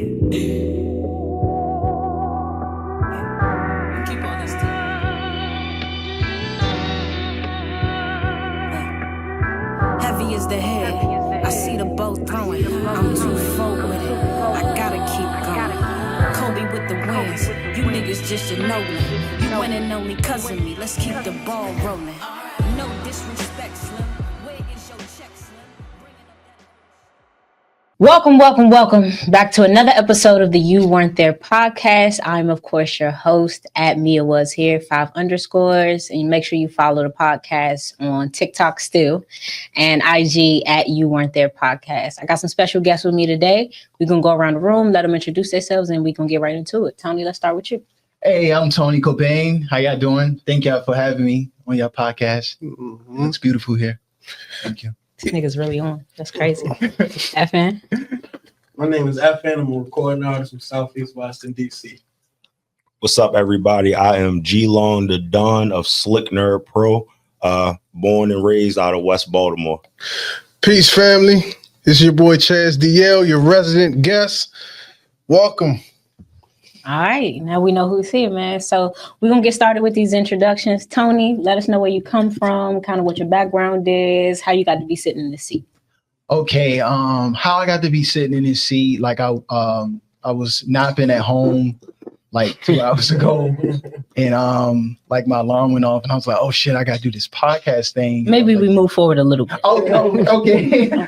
Keep all this stuff. Heavy is the head. I see the bow throwing. I'm too full with it. I gotta keep going. Kobe with the wins. You niggas just Ginobili. You win and only cousin me. Let's keep the ball rolling. No disrespect, Slim. Where is your check, Slim? Welcome back to another episode of the You Weren't There podcast. I'm, of course, your host at Mia Was Here, 5_. And make sure you follow the podcast on TikTok still and IG at You Weren't There podcast. I got some special guests with me today. We're going to go around the room, let them introduce themselves, and we're going to get right into it. Tony, let's start with you. Hey, I'm Tony Cobain. How y'all doing? Thank y'all for having me on your podcast. Mm-hmm. It's beautiful here. Thank you. This nigga's really on. That's crazy. FN. My name is FN. I'm a recording artist from Southeast Washington, D.C. What's up, everybody? I am G-Long, the Don of Slick Nerd Pro, born and raised out of West Baltimore. Peace, family. This is your boy Chaz DL, your resident guest. Welcome. All right, now we know who's here, man. So we're going to get started with these introductions. Tony, let us know where you come from, kind of what your background is, how you got to be sitting in the seat. Okay, how I got to be sitting in this seat, like I was napping at home like 2 hours ago, and like my alarm went off, and I was like, oh shit, I got to do this podcast thing. Maybe we move forward a little bit. Okay. I'm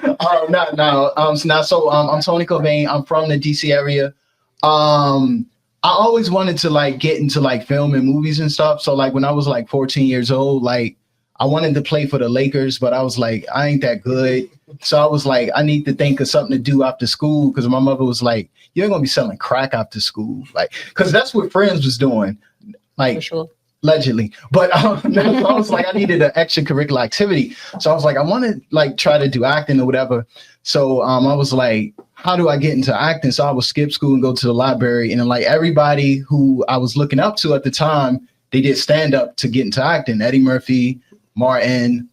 Tony Cobain. I'm from the DC area. I always wanted to like get into like film and movies and stuff. So like when I was like 14 years old, like I wanted to play for the Lakers, but I was like, I ain't that good. So I was like, I need to think of something to do after school. Cause my mother was like, you ain't gonna be selling crack after school. Like, cause that's what Friends was doing. Like, sure. Allegedly. But I was like, I needed an extracurricular activity. So I was like, I want to like try to do acting or whatever. So I was like, how do I get into acting? So I would skip school and go to the library. And then like everybody who I was looking up to at the time, they did stand up to get into acting. Eddie Murphy, Martin,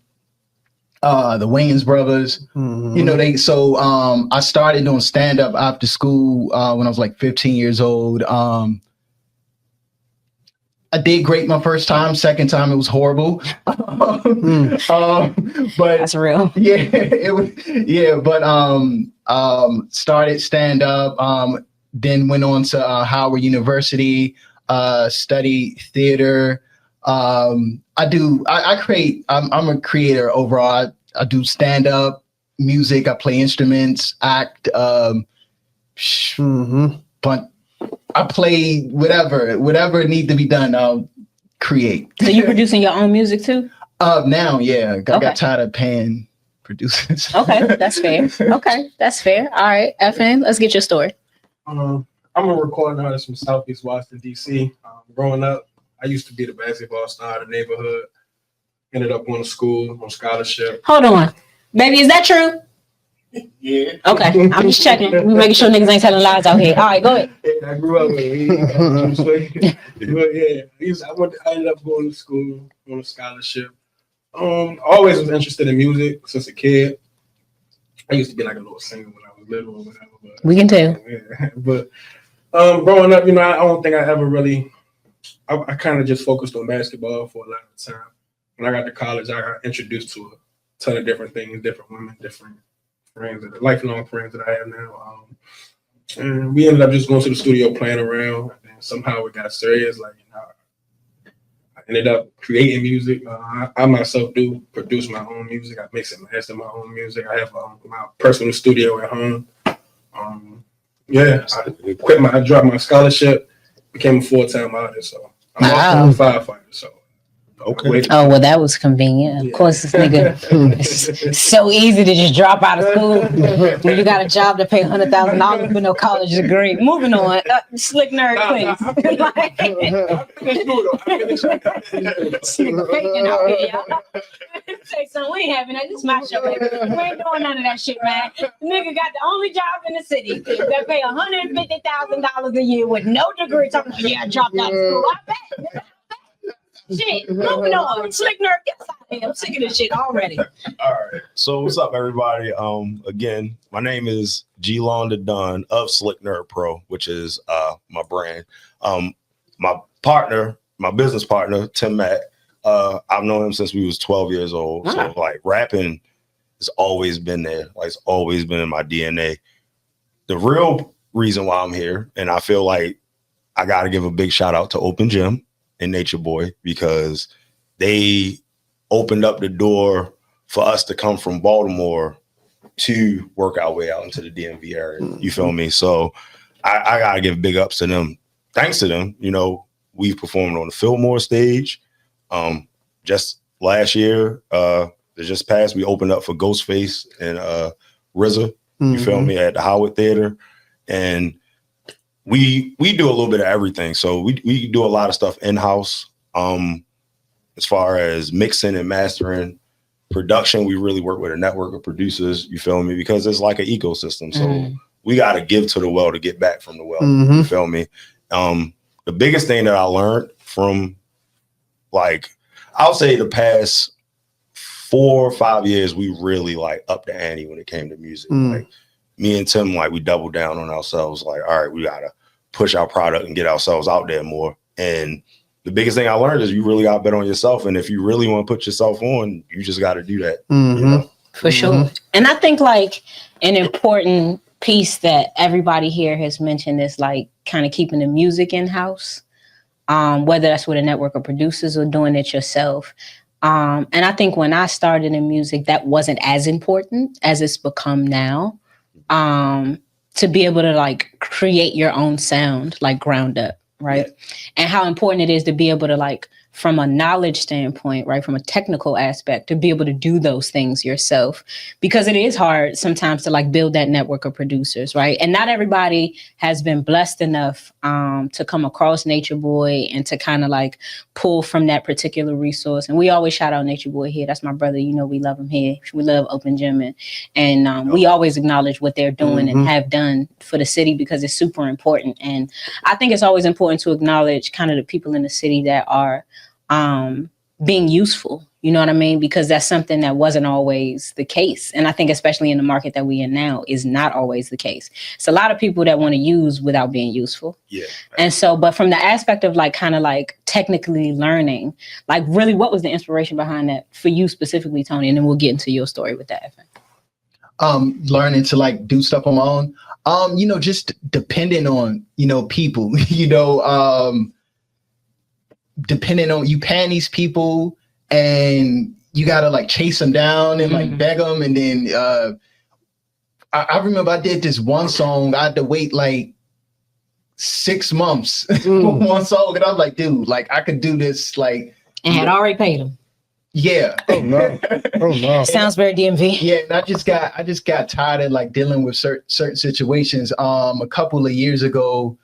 the Wayans brothers, you know, I started doing stand up after school when I was like 15 years old. I did great my first time. Second time, it was horrible. But that's real. Yeah, it was. Yeah, but started stand up. Then went on to Howard University. Studied theater. I create. I'm a creator overall. I do stand up, music. I play instruments, act. But I play whatever need to be done. I'll create. So you producing your own music too? Now, yeah. I got tired of paying producers. Okay, that's fair. All right, FN, let's get your story. I'm a recording artist from Southeast Washington, D.C. Growing up, I used to be the basketball star of the neighborhood. Ended up going to school on scholarship. Hold on. Baby, is that true? Yeah. Okay, I'm just checking. We're making sure niggas ain't telling lies out here. All right, go ahead. I grew up with it. I ended up going to school on a scholarship. Always was interested in music since a kid. I used to be like a little singer when I was little or whatever. But, we can tell. Yeah. But growing up, you know, I don't think I ever really. I kind of just focused on basketball for a lot of the time. When I got to college, I got introduced to a ton of different things, different women, different friends, lifelong friends that I have now. And we ended up just going to the studio, playing around, and then somehow it got serious. Like, you know, I ended up creating music. I myself do produce my own music. I mix and master my own music. I have my personal studio at home. I dropped my scholarship, became a full-time artist. So I'm also a firefighter. So. Okay. Oh, well, that was convenient. Of course, this nigga, it's so easy to just drop out of school when you got a job to pay $100,000 for no college degree. Moving on. Slick nerd, please. Faking out here, y'all. Say something, we ain't having that. This is my show, baby. We ain't doing none of that shit, man. The nigga got the only job in the city that pay $150,000 a year with no degree. Talking about, I dropped out of school. I bet. Shit, moving on. Slick Nerd, get us out of here. I'm sick of this shit already. All right. So what's up, everybody? Again, my name is G Long the Don of Slick Nerd Pro, which is my brand. My partner, my business partner, Tim Mack. I've known him since we was 12 years old. Wow. So like rapping has always been there. Like it's always been in my DNA. The real reason why I'm here, and I feel like I got to give a big shout out to Open Gym and Nature Boy, because they opened up the door for us to come from Baltimore to work our way out into the DMV area. You feel me? So I got to give big ups to them. Thanks to them, you know, we've performed on the Fillmore stage. Just last year, just passed, we opened up for Ghostface and RZA. You feel me? At the Howard Theater. And we do a little bit of everything. So we do a lot of stuff in-house. As far as mixing and mastering, production, we really work with a network of producers, you feel me? Because it's like an ecosystem. So we got to give to the well to get back from the well. You feel me? The biggest thing that I learned from, like, I'll say the past 4 or 5 years, we really like upped the ante when it came to music. Like me and Tim, like we doubled down on ourselves. Like, all right, we got to push our product and get ourselves out there more. And the biggest thing I learned is you really got to bet on yourself. And if you really want to put yourself on, you just got to do that. You know? For sure. And I think like an important piece that everybody here has mentioned is like kind of keeping the music in house, whether that's with a network of producers or doing it yourself. And I think when I started in music, that wasn't as important as it's become now, to be able to like create your own sound, like ground up. Right. Yeah. And how important it is to be able to like, from a knowledge standpoint, right, from a technical aspect, to be able to do those things yourself, because it is hard sometimes to like build that network of producers, right? And not everybody has been blessed enough to come across Nature Boy and to kind of like pull from that particular resource. And we always shout out Nature Boy here. That's my brother. You know, we love him here. We love Open Gym, and we always acknowledge what they're doing and have done for the city, because it's super important. And I think it's always important to acknowledge kind of the people in the city that are being useful, you know what I mean? Because that's something that wasn't always the case. And I think especially in the market that we're in now is not always the case. It's a lot of people that want to use without being useful. Yeah. And so, but from the aspect of like kind of like technically learning, like really what was the inspiration behind that for you specifically, Tony? And then we'll get into your story with that. Learning to like do stuff on my own, you know, just depending on, you know, people, you know, depending on you paying these people and you gotta like chase them down and like beg them. And then I remember I did this one song. I had to wait like 6 months for one song. And I was like, dude, like I could do this like. And had already paid them. Yeah. Oh no. Sounds very DMV. Yeah. And I just got tired of like dealing with certain situations. A couple of years ago,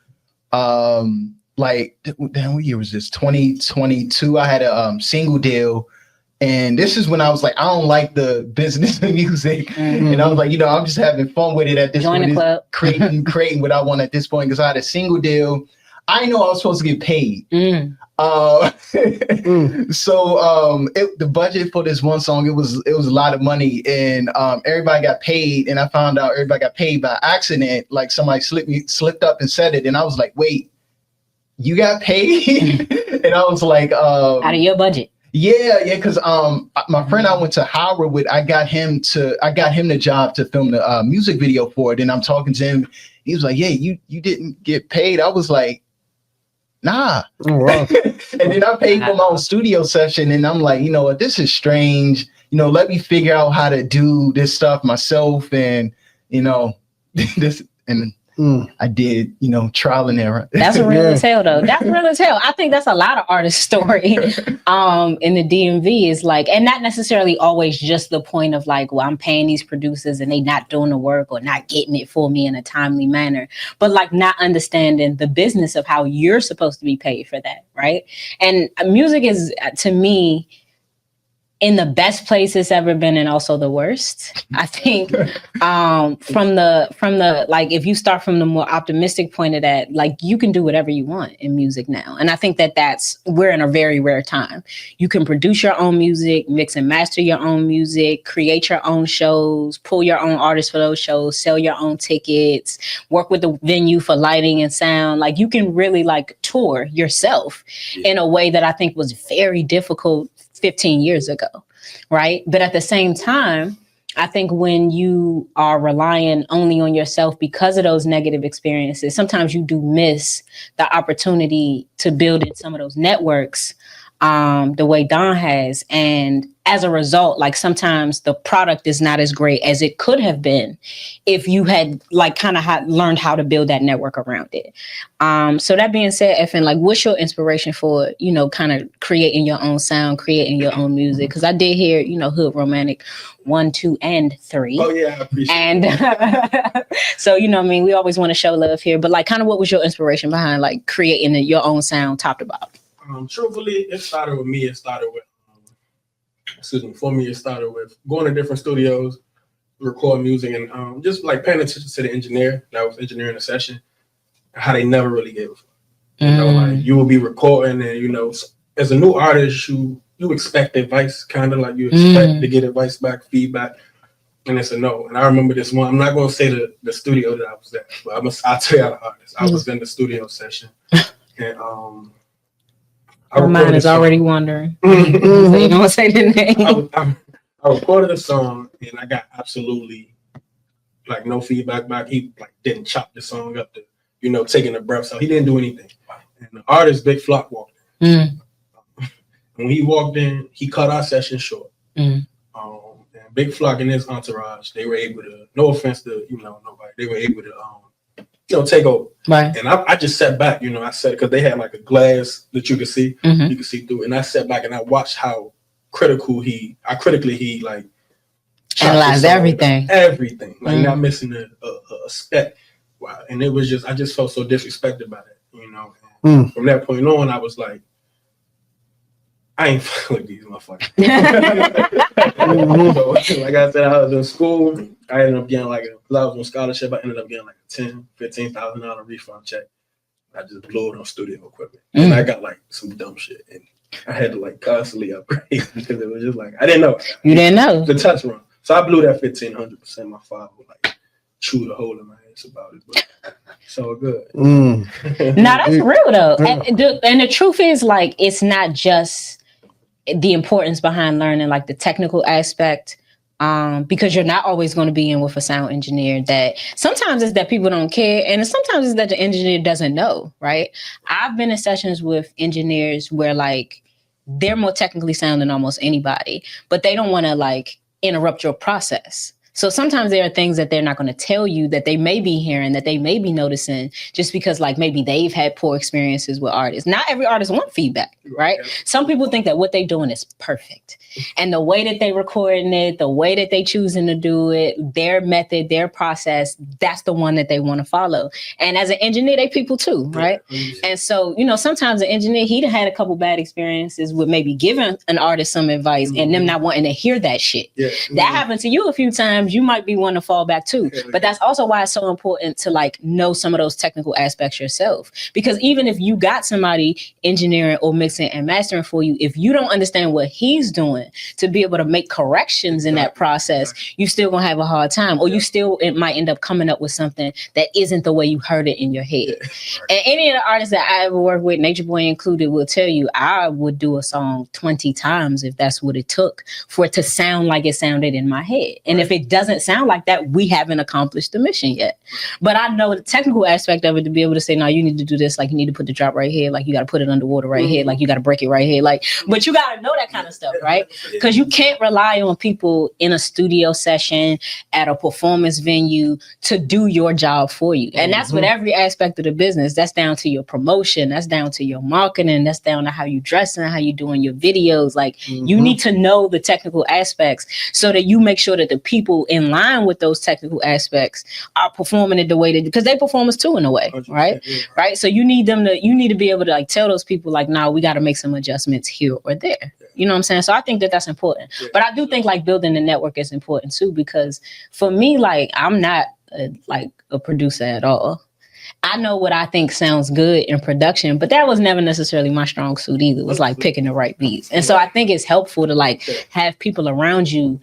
like, damn, what year was this? 2022. I had a single deal, and this is when I was like, I don't like the business of music, and I was like, you know, I'm just having fun with it at this point. Join the club. creating what I want at this point, because I had a single deal. I know I was supposed to get paid. So the budget for this one song, it was a lot of money, and everybody got paid, and I found out everybody got paid by accident. Like somebody slipped up and said it, and I was like, wait. You got paid? And I was like, out of your budget. Yeah, because my friend I went to Howard with, I got him the job to film the music video for it. And I'm talking to him. He was like, yeah, you didn't get paid. I was like, nah. Oh, wow. And then I paid for my own studio session, and I'm like, you know what, this is strange. You know, let me figure out how to do this stuff myself, and you know, this and. I did, you know, trial and error. That's real as hell, though. That's real as hell. I think that's a lot of artists' story in the DMV is like, and not necessarily always just the point of like, well, I'm paying these producers and they not doing the work or not getting it for me in a timely manner, but like not understanding the business of how you're supposed to be paid for that, right? And music is, to me, in the best place it's ever been and also the worst. I think from the like, if you start from the more optimistic point of that, like you can do whatever you want in music now. And I think we're in a very rare time. You can produce your own music, mix and master your own music, create your own shows, pull your own artists for those shows, sell your own tickets, work with the venue for lighting and sound. Like you can really like tour yourself in a way that I think was very difficult 15 years ago, right? But at the same time, I think when you are relying only on yourself because of those negative experiences, sometimes you do miss the opportunity to build in some of those networks the way Don has. And as a result, like sometimes the product is not as great as it could have been if you had like kind of learned how to build that network around it. So that being said, FN, like what's your inspiration for, you know, kind of creating your own sound, creating your own music? Because I did hear, you know, Hood Romantic 1, 2, and 3. Oh yeah, I appreciate and so, you know, I mean, we always want to show love here, but like kind of what was your inspiration behind like creating your own sound top to bottom? Truthfully, it started with me. It started with going to different studios, record music, and just like paying attention to the engineer that was engineering the session, how they never really gave a fuck. You know, like you will be recording, and you know, as a new artist, you expect advice, kind of like you expect to get advice back, feedback, and it's a no. And I remember this one. I'm not going to say the studio that I was at, but I'll tell you how the artist. I was in the studio session, and mine is already wondering. So you don't say the name. I recorded a song and I got absolutely like no feedback back. He like didn't chop the song up to, you know, taking a breath. So he didn't do anything. And the artist Big Flock walked in. When he walked in, he cut our session short. And Big Flock and his entourage, they were able to, no offense to, you know, nobody, they were able to you know, take over. Right. And I just sat back, you know, I said, because they had like a glass that you could see, you could see through. And I sat back and I watched how critically he like analyzed everything, like not missing a speck. Wow. And it was just, I just felt so disrespected by that, you know. From that point on, I was like, I ain't fucking with these motherfuckers. So, like I said, I was in school. I ended up getting like, because I was on scholarship, I ended up getting like a $15,000 refund check. I just blew it on studio equipment. And I got like some dumb shit. And I had to like constantly upgrade because it was just like, I didn't know. You didn't know. The touch run. So I blew that 1,500%. My father would like chew the hole in my ass about it. But so good. Now that's real though. And the truth is like, it's not just the importance behind learning like the technical aspect, because you're not always going to be in with a sound engineer that sometimes it's that people don't care and sometimes it's that the engineer doesn't know, right? I've been in sessions with engineers where like they're more technically sound than almost anybody, but they don't want to like interrupt your process. So sometimes there are things that they're not going to tell you that they may be hearing, that they may be noticing just because like maybe they've had poor experiences with artists. Not every artist wants feedback, right? Some people think that what they're doing is perfect. And the way that they recording it, the way that they choosing to do it, their method, their process, that's the one that they want to follow. And as an engineer, they people too, right? And so, you know, sometimes an engineer, he'd had a couple bad experiences with maybe giving an artist some advice and them not wanting to hear that shit. That happened to you a few times. You might be one to fall back too. But that's also why it's so important to like know some of those technical aspects yourself. Because even if you got somebody engineering or mixing and mastering for you, if you don't understand what he's doing to be able to make corrections in that process, you still gonna have a hard time, or you still might end up coming up with something that isn't the way you heard it in your head. And any of the artists that I ever worked with, Nature Boy included, will tell you I would do a song 20 times if that's what it took for it to sound like it sounded in my head. And if it doesn't sound like that, we haven't accomplished the mission yet. But I know the technical aspect of it to be able to say, no, you need to do this, like you need to put the drop right here, like you got to put it underwater right here, like you got to break it right here, like, but you got to know that kind of stuff, right? Because you can't rely on people in a studio session at a performance venue to do your job for you. And that's with every aspect of the business. That's down to your promotion, that's down to your marketing, that's down to how you dress and how you doing your videos. Like you need to know the technical aspects so that you make sure that the people in line with those technical aspects are performing it the way that, because they performers too in a way, right? Right. So you need to be able to like tell those people like, nah, we got to make some adjustments here or there. You know what I'm saying? So I think that that's important. Yeah. But I do think like building the network is important too, because for me, like I'm not a producer at all. I know what I think sounds good in production, but that was never necessarily my strong suit either. It was like picking the right beats. And so I think it's helpful to like have people around you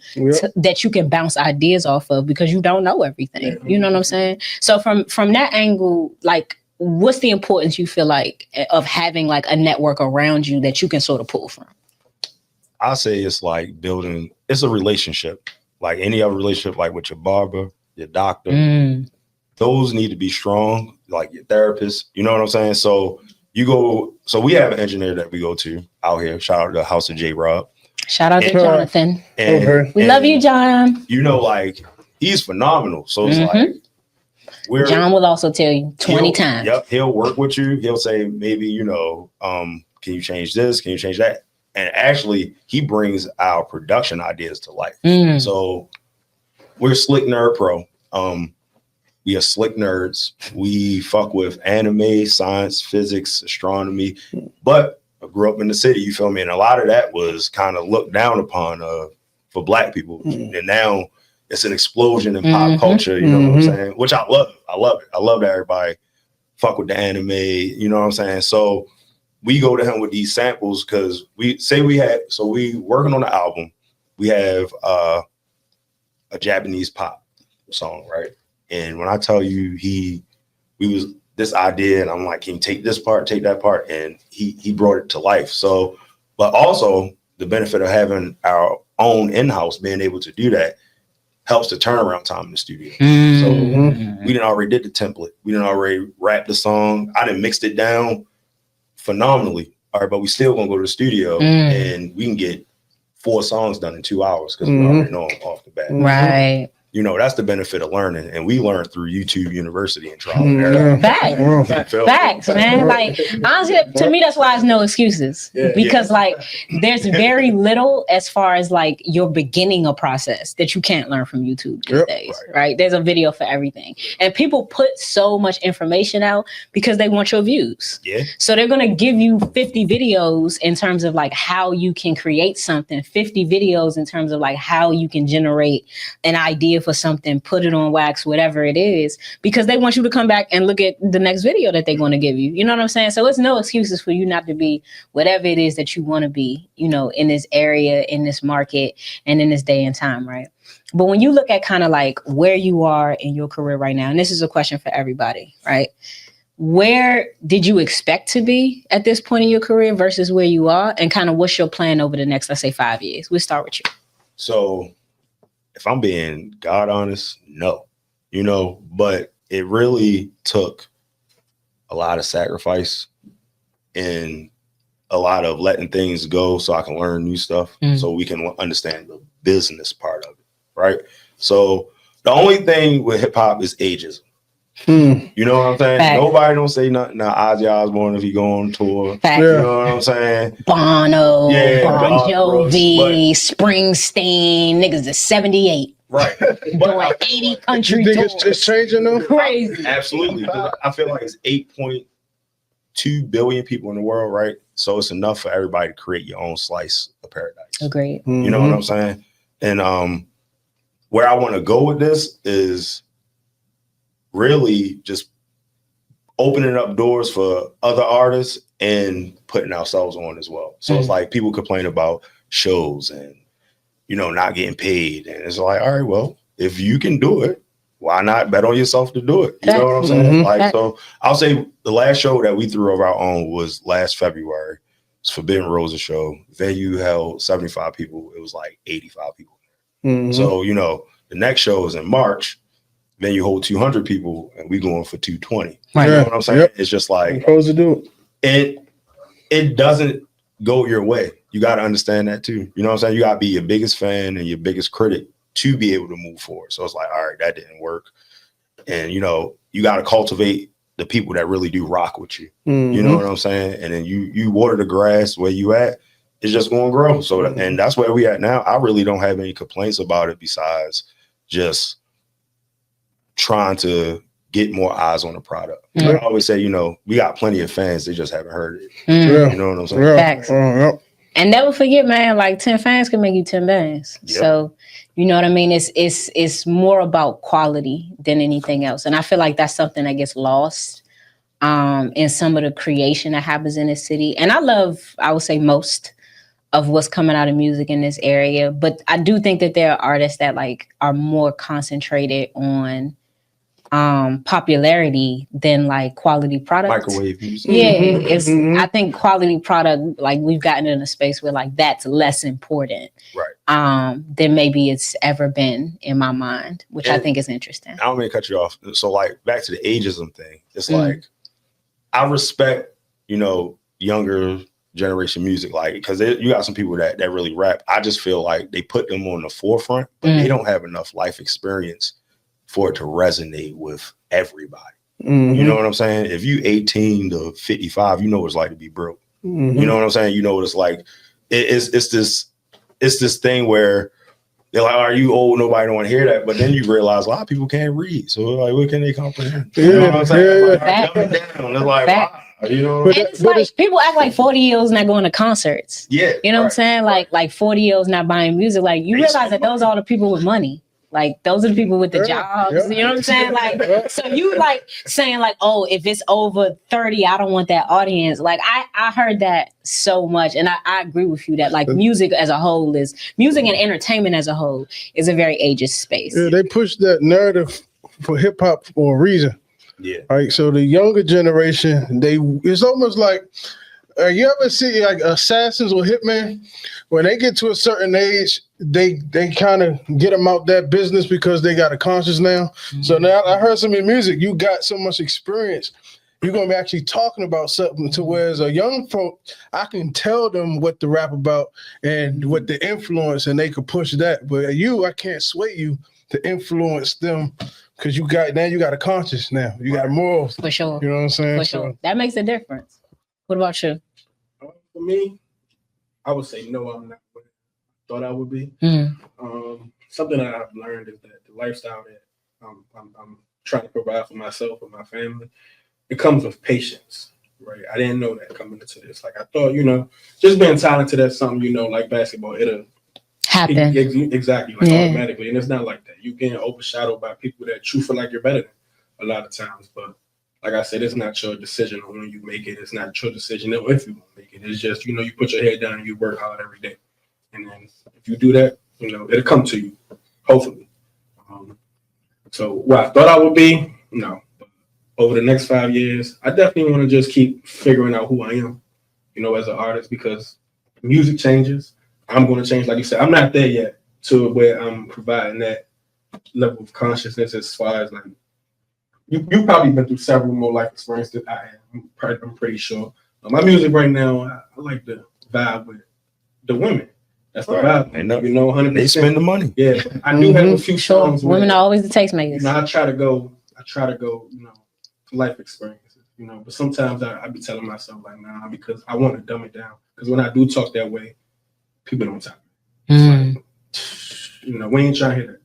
that you can bounce ideas off of, because you don't know everything. You know what I'm saying? So from that angle, like what's the importance you feel like of having like a network around you that you can sort of pull from? I say it's like building, it's a relationship. Like any other relationship, like with your barber, your doctor, those need to be strong, like your therapist. You know what I'm saying? So we have an engineer that we go to out here. Shout out to the House of J Rob. Shout out to Jonathan. And we love you, John. You know, like he's phenomenal. So it's like John will also tell you 20 times. Yep, he'll work with you. He'll say, maybe, you know, can you change this? Can you change that? And actually, he brings our production ideas to life. So we're Slick Nerd Pro. We are slick nerds. We fuck with anime, science, physics, astronomy. But I grew up in the city, you feel me? And a lot of that was kind of looked down upon for Black people. And now it's an explosion in pop culture, you know what I'm saying? Which I love. I love it. I love that everybody fuck with the anime, you know what I'm saying? So we go to him with these samples because we working on the album. We have a Japanese pop song, right? And when I tell you we was this idea, and I'm like, can you take this part, take that part? And he brought it to life. So, but also the benefit of having our own in-house, being able to do that, helps the turnaround time in the studio. So we already did the template. We already wrapped the song. I done mixed it down phenomenally. All right, but we still gonna go to the studio and we can get 4 songs done in 2 hours because we already know them off the bat. Right. You know, that's the benefit of learning. And we learn through YouTube University and trial and error. Facts, man. Like, honestly, to me, that's why there's no excuses. Because, like, there's very little as far as, like, your beginning a process that you can't learn from YouTube these days, right? There's a video for everything. And people put so much information out because they want your views. So they're going to give you 50 videos in terms of, like, how you can create something, 50 videos in terms of, like, how you can generate an idea for something, put it on wax, whatever it is, because they want you to come back and look at the next video that they're going to give you. You know what I'm saying? So it's no excuses for you not to be whatever it is that you want to be, you know, in this area, in this market, and in this day and time, right? But when you look at kind of like where you are in your career right now, and this is a question for everybody, right? Where did you expect to be at this point in your career versus where you are? And kind of what's your plan over the next, let's say, 5 years? We'll start with you. So if I'm being God honest, no, you know, but it really took a lot of sacrifice and a lot of letting things go so I can learn new stuff so we can understand the business part of it, right? So the only thing with hip hop is ageism. You know what I'm saying? Fact. Nobody don't say nothing. Now Ozzy Osbourne, if he go on tour, Fact. you know what I'm saying? Bono, Bon Jovi, but Springsteen, niggas is 78. Right. Doing 80 country You think tours. it's changing though? Crazy. Absolutely. 'Cause I feel like it's 8.2 billion people in the world, right? So it's enough for everybody to create your own slice of paradise. Agreed. You know what I'm saying? And where I want to go with this is really just opening up doors for other artists and putting ourselves on as well. So it's like people complain about shows and, you know, not getting paid. And it's like, all right, well, if you can do it, why not bet on yourself to do it? You know what I'm saying? Like, so I'll say the last show that we threw of our own was last February. It's Forbidden Roses show. Venue held 75 people. It was like 85 people. So, you know, the next show is in March. Then you hold 200 people and we going for 220. Right. You know what I'm saying? It's just like, Supposed to do it. It doesn't go your way. You got to understand that too. You know what I'm saying? You got to be your biggest fan and your biggest critic to be able to move forward. So it's like, all right, that didn't work. And, you know, you got to cultivate the people that really do rock with you. You know what I'm saying? And then you water the grass where you at, it's just going to grow. So, and that's where we at now. I really don't have any complaints about it besides just trying to get more eyes on the product. I always say, you know, we got plenty of fans. They just haven't heard it. You know what I'm saying? Facts. And never forget, man, like 10 fans can make you 10 bands. Yep. So, you know what I mean? It's more about quality than anything else. And I feel like that's something that gets lost in some of the creation that happens in this city. And I would say most of what's coming out of music in this area. But I do think that there are artists that like are more concentrated on popularity than like quality product. Microwave music. Yeah, it's. I think quality product, like we've gotten in a space where like that's less important, Right. Than maybe it's ever been in my mind, which I think is interesting. I don't mean to cut you off. So like back to the ageism thing. It's like I respect, younger generation music, like because you got some people that really rap. I just feel like they put them on the forefront, but they don't have enough life experience for it to resonate with everybody. You know what I'm saying? If you 18 to 55, you know what it's like to be broke. You know what I'm saying? You know what it's like. It's this thing where they're like, "Are you old? Nobody don't want to hear that." But then you realize a lot of people can't read, so like, what can they comprehend? You know what I'm saying? Like, dumb it down. It's like, wow, And it's like people act like 40-year-olds not going to concerts. Yeah, you know what I'm saying? Like 40-year-olds not buying music. Like you realize that those are the people with money. Like those are the people with the jobs. You know what I'm saying? Like so you like saying like, oh, if it's over 30, I don't want that audience. Like I heard that so much, and I agree with you that like music as a whole music and entertainment as a whole is a very ageist space. Yeah, they push that narrative for hip hop for a reason. Yeah. Right. So the younger generation, it's almost like you ever see like assassins or hitmen when they get to a certain age, they kind of get them out that business because they got a conscience now. So now I heard some of your music. You got so much experience. You're gonna be actually talking about something to whereas a young folk, I can tell them what to rap about and what the influence, and they could push that. But I can't sway you to influence them. Because you got a conscience now. You got morals. For sure. You know what I'm saying? For sure. That makes a difference. What about you? For me, I would say no, I'm not what I thought I would be. Something that I've learned is that the lifestyle that I'm trying to provide for myself and my family, it comes with patience, right? I didn't know that coming into this. Like I thought, just being talented at something, like basketball, it'll happen. Exactly, like automatically. And it's not like that. You get overshadowed by people that you feel like you're better than a lot of times. But like I said, it's not your decision on when you make it. It's not your decision if you won't make it. It's just, you put your head down and you work hard every day. And then if you do that, it'll come to you, hopefully. So what I thought I would be, no. But over the next 5 years, I definitely want to just keep figuring out who I am, as an artist, because music changes. I'm going to change, like you said. I'm not there yet to where I'm providing that level of consciousness as far as like you probably been through several more life experiences than I have. I'm pretty sure. My music right now, I like to vibe with the women. That's the vibe. 100%. They spend the money. Yeah, I do have a few songs. Women are always the tastemakers. I try to go. Life experiences. But sometimes I be telling myself like, nah, because I want to dumb it down. Because when I do talk that way, people don't talk. Like, we ain't trying to hear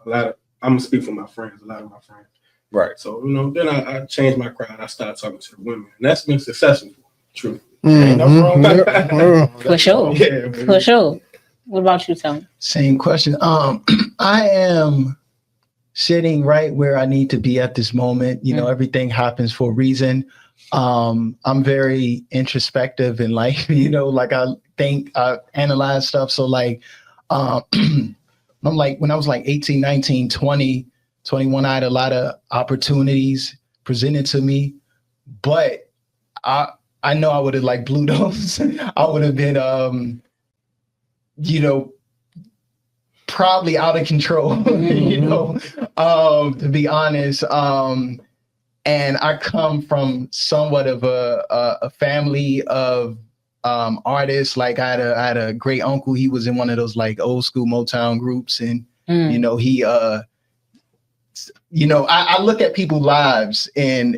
that. I'm gonna speak for my friends. A lot of my friends. Right. So then I changed my crowd. I started talking to the women, and that's been successful. True. For sure. Yeah. For sure. What about you, Tony? Same question. I am sitting right where I need to be at this moment. Everything happens for a reason. I'm very introspective and like I think I analyze stuff. So like I'm like when I was like 18, 19, 20, 21, I had a lot of opportunities presented to me, but I know I would have like blew those. I would have been probably out of control, to be honest. And I come from somewhat of a family of artists. Like I had a great uncle. He was in one of those like old school Motown groups, and he I look at people's lives and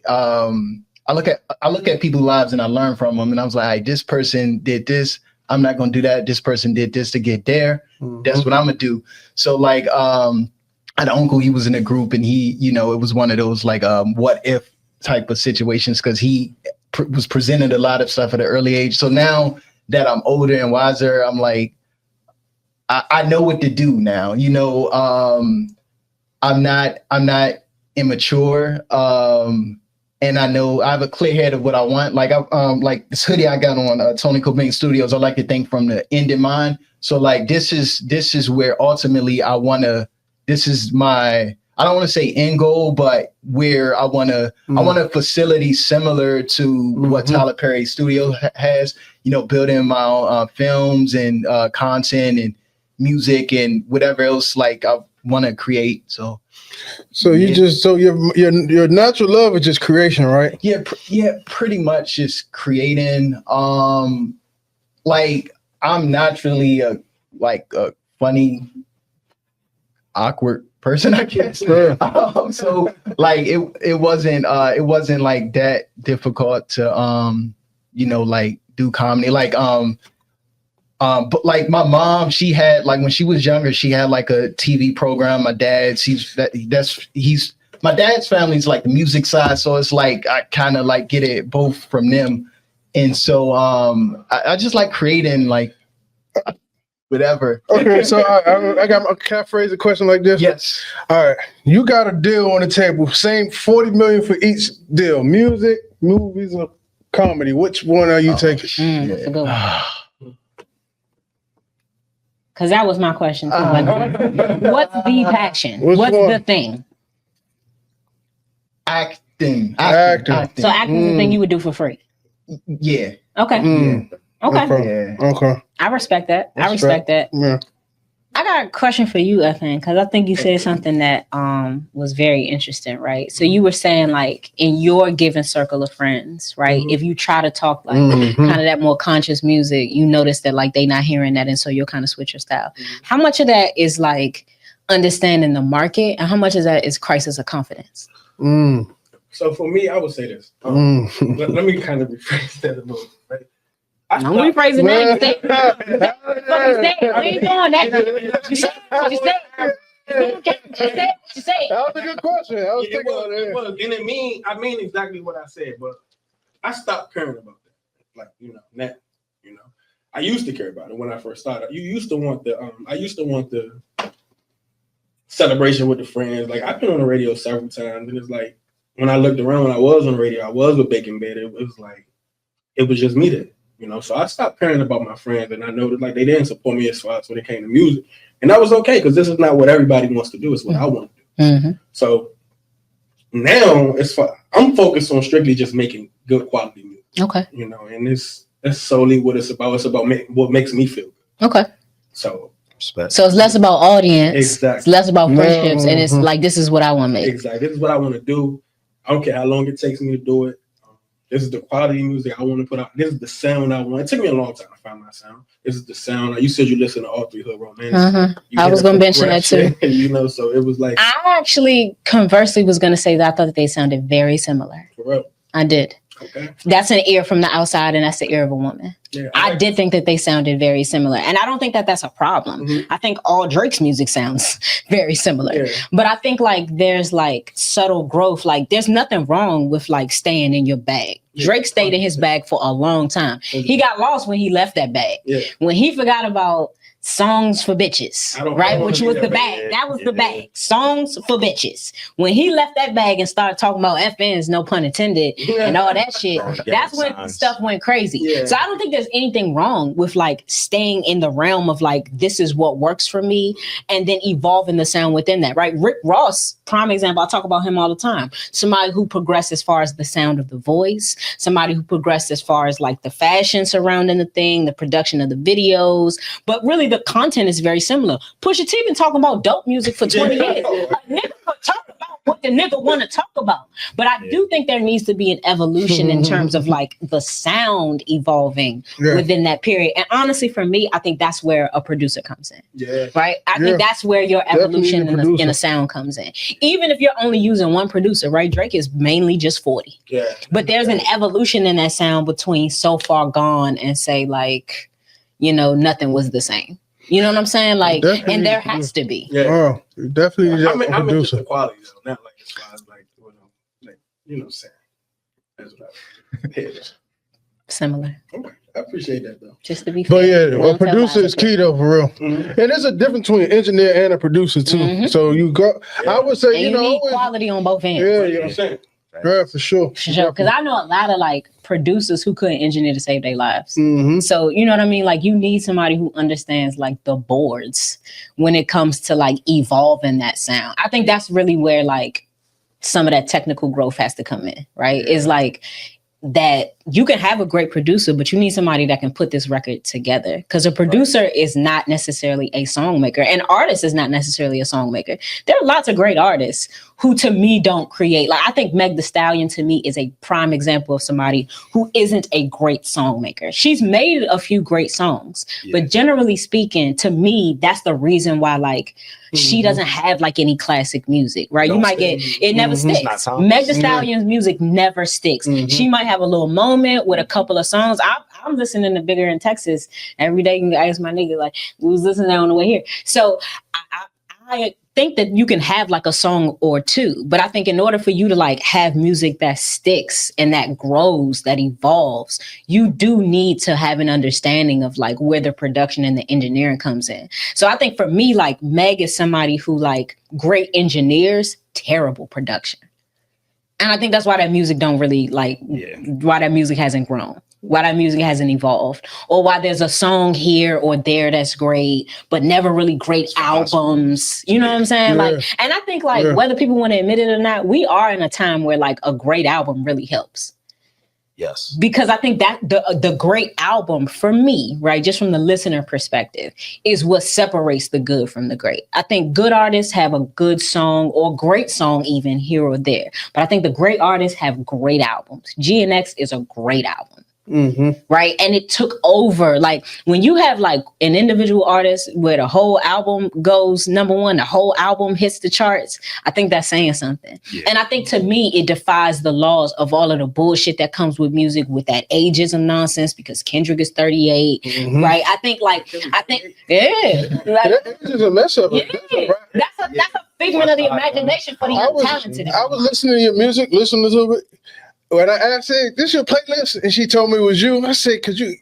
I look at people's lives and I learn from them. And I was like, this person did this. I'm not gonna do that. This person did this to get there. That's what I'm gonna do. So like I had an uncle, he was in a group and he, it was one of those like what if type of situations because he was presented a lot of stuff at an early age. So now that I'm older and wiser, I'm like, I know what to do now. You know, I'm not immature. And I know I have a clear head of what I want. Like like this hoodie I got on Tony Cobain Studios. I like to think from the end in mind. So like this is where ultimately I want to. This is my, I don't want to say end goal, but where I want to. I want a facility similar to what Tyler Perry Studio has. You know, building my own films and content and music and whatever else like I want to create. So you just your natural love is just creation, right? Yeah, pretty much just creating. Like I'm naturally a funny, awkward person, I guess. Sure. So like it wasn't like that difficult to you know, like do comedy. Like but like my mom, she had like when she was younger, she had like a TV program. My dad's my dad's family's like the music side, so it's like I kind of like get it both from them, and so I just like creating like whatever. Okay, so can I phrase a question like this? Yes. All right, you got a deal on the table. Same $40 million for each deal. Music, movies, or comedy. Which one are you taking? That's a good one. Because that was my question too. What's the passion? What's the thing? Acting. So acting is the thing you would do for free. Yeah. Okay. Okay. Okay. I respect that. I respect that. Yeah. I got a question for you, FN, because I think you said something that was very interesting, right? So you were saying like in your given circle of friends, right? If you try to talk like kind of that more conscious music, you notice that like they not hearing that, and so you'll kind of switch your style. How much of that is like understanding the market, and how much of that is crisis of confidence? So for me, I would say this. Let me kind of rephrase that a little, right? I'm rephrasing that. We ain't doing that. You said what you said. You said. That was a good question. I was thinking about it. It was. And I mean exactly what I said, but I stopped caring about that. Like, you know, that, you know, I used to care about it when I first started. You used to want I used to want the celebration with the friends. Like I've been on the radio several times, and it's like when I looked around when I was on the radio, I was with Bacon Bed. It was like it was just me there. You know, so I stopped caring about my friends, and I noticed like they didn't support me as far as when it came to music, and that was okay because this is not what everybody wants to do; it's what I want to do. So now I'm focused on strictly just making good quality music. Okay, you know, and that's solely what it's about. It's about what makes me feel good. Okay, so respect. So it's less about audience, exactly. It's less about friendships, and it's like this is what I want to make. Exactly, this is what I want to do. I don't care how long it takes me to do it. This is the quality of music I want to put out. This is the sound I want. It took me a long time to find my sound. This is the sound. You said you listen to all three Hood Romantics. I was going to mention that too. You know, so it was like. I actually conversely was going to say that I thought that they sounded very similar. For real? I did. Okay. That's an ear from the outside, and that's the ear of a woman. Yeah, I did think that they sounded very similar, and I don't think that that's a problem. I think all Drake's music sounds very similar, but I think like there's like subtle growth. Like there's nothing wrong with like staying in your bag. Drake stayed in his bag for a long time. He got lost when he left that bag. When he forgot about Songs for Bitches, right? Which was the bag. That was the bag. Songs for Bitches. When he left that bag and started talking about FNs, no pun intended, and all that shit, that's when stuff went crazy. So I don't think there's anything wrong with like staying in the realm of like, this is what works for me, and then evolving the sound within that, right? Rick Ross, prime example, I talk about him all the time. Somebody who progressed as far as the sound of the voice, somebody who progressed as far as like the fashion surrounding the thing, the production of the videos, but really the content is very similar. Pusha T been talking about dope music for 20 years. A nigga could talk about what the nigga want to talk about. But I do think there needs to be an evolution in terms of like the sound evolving within that period. And honestly, for me, I think that's where a producer comes in. Right? I think that's where your evolution in a sound comes in. Even if you're only using one producer, right? Drake is mainly just 40. But there's an evolution in that sound between So Far Gone and say like, you know, Nothing Was the Same. You know what I'm saying? Like, and there has to be. Oh, definitely. I mean just the quality though, not like as far as like, you know what I'm saying. That's what Similar. Okay. I appreciate that though. Just to be fair. But yeah, We a don't tell producer lies. is key though, for real. Mhm. And there's a difference between an engineer and a producer too. Mhm. So you go. I would say And you know need always, quality on both ends. yeah, You know what yeah, I'm saying? yeah, for sure. For sure. Because I know a lot of like producers who couldn't engineer to save their lives. Mm-hmm. So you know what I mean? Like you need somebody who understands like the boards when it comes to like evolving that sound. I think that's really where like some of that technical growth has to come in, right? Is like that you can have a great producer, but you need somebody that can put this record together. Because a producer is not necessarily a songmaker. An artist is not necessarily a songmaker. There are lots of great artists who to me don't create. Like I think Meg Thee Stallion to me is a prime example of somebody who isn't a great songmaker. She's made a few great songs, but generally speaking, to me, that's the reason why like she doesn't have like any classic music, right? You might get, it never sticks. Meg Thee Stallion's music never sticks. She might have a little moment with a couple of songs. I'm listening to Bigger in Texas every day. You can ask my nigga, like, we was listening on the way here. So I think that you can have like a song or two, but I think in order for you to like have music that sticks and that grows, that evolves, you do need to have an understanding of like where the production and the engineering comes in. So I think for me, like Meg is somebody who like great engineers, terrible production. And I think that's why that music don't really like, why that music hasn't grown, why that music hasn't evolved, or why there's a song here or there that's great, but never really great albums. You know what I'm saying? Yeah. Like, and I think like whether people want to admit it or not, we are in a time where like a great album really helps. Yes. Because I think that the great album for me, right, just from the listener perspective, is what separates the good from the great. I think good artists have a good song or great song even here or there. But I think the great artists have great albums. GNX is a great album. Right. And it took over. Like when you have like an individual artist where the whole album goes number one, the whole album hits the charts, I think that's saying something. And I think to me, it defies the laws of all of the bullshit that comes with music with that ageism nonsense because Kendrick is 38. Right. I think like, yeah. Like, That is a mess up. That's a figment of the imagination for the talented. I was listening to your music, listening to it. When I asked her, this your playlist? And she told me it was you. I said, cause you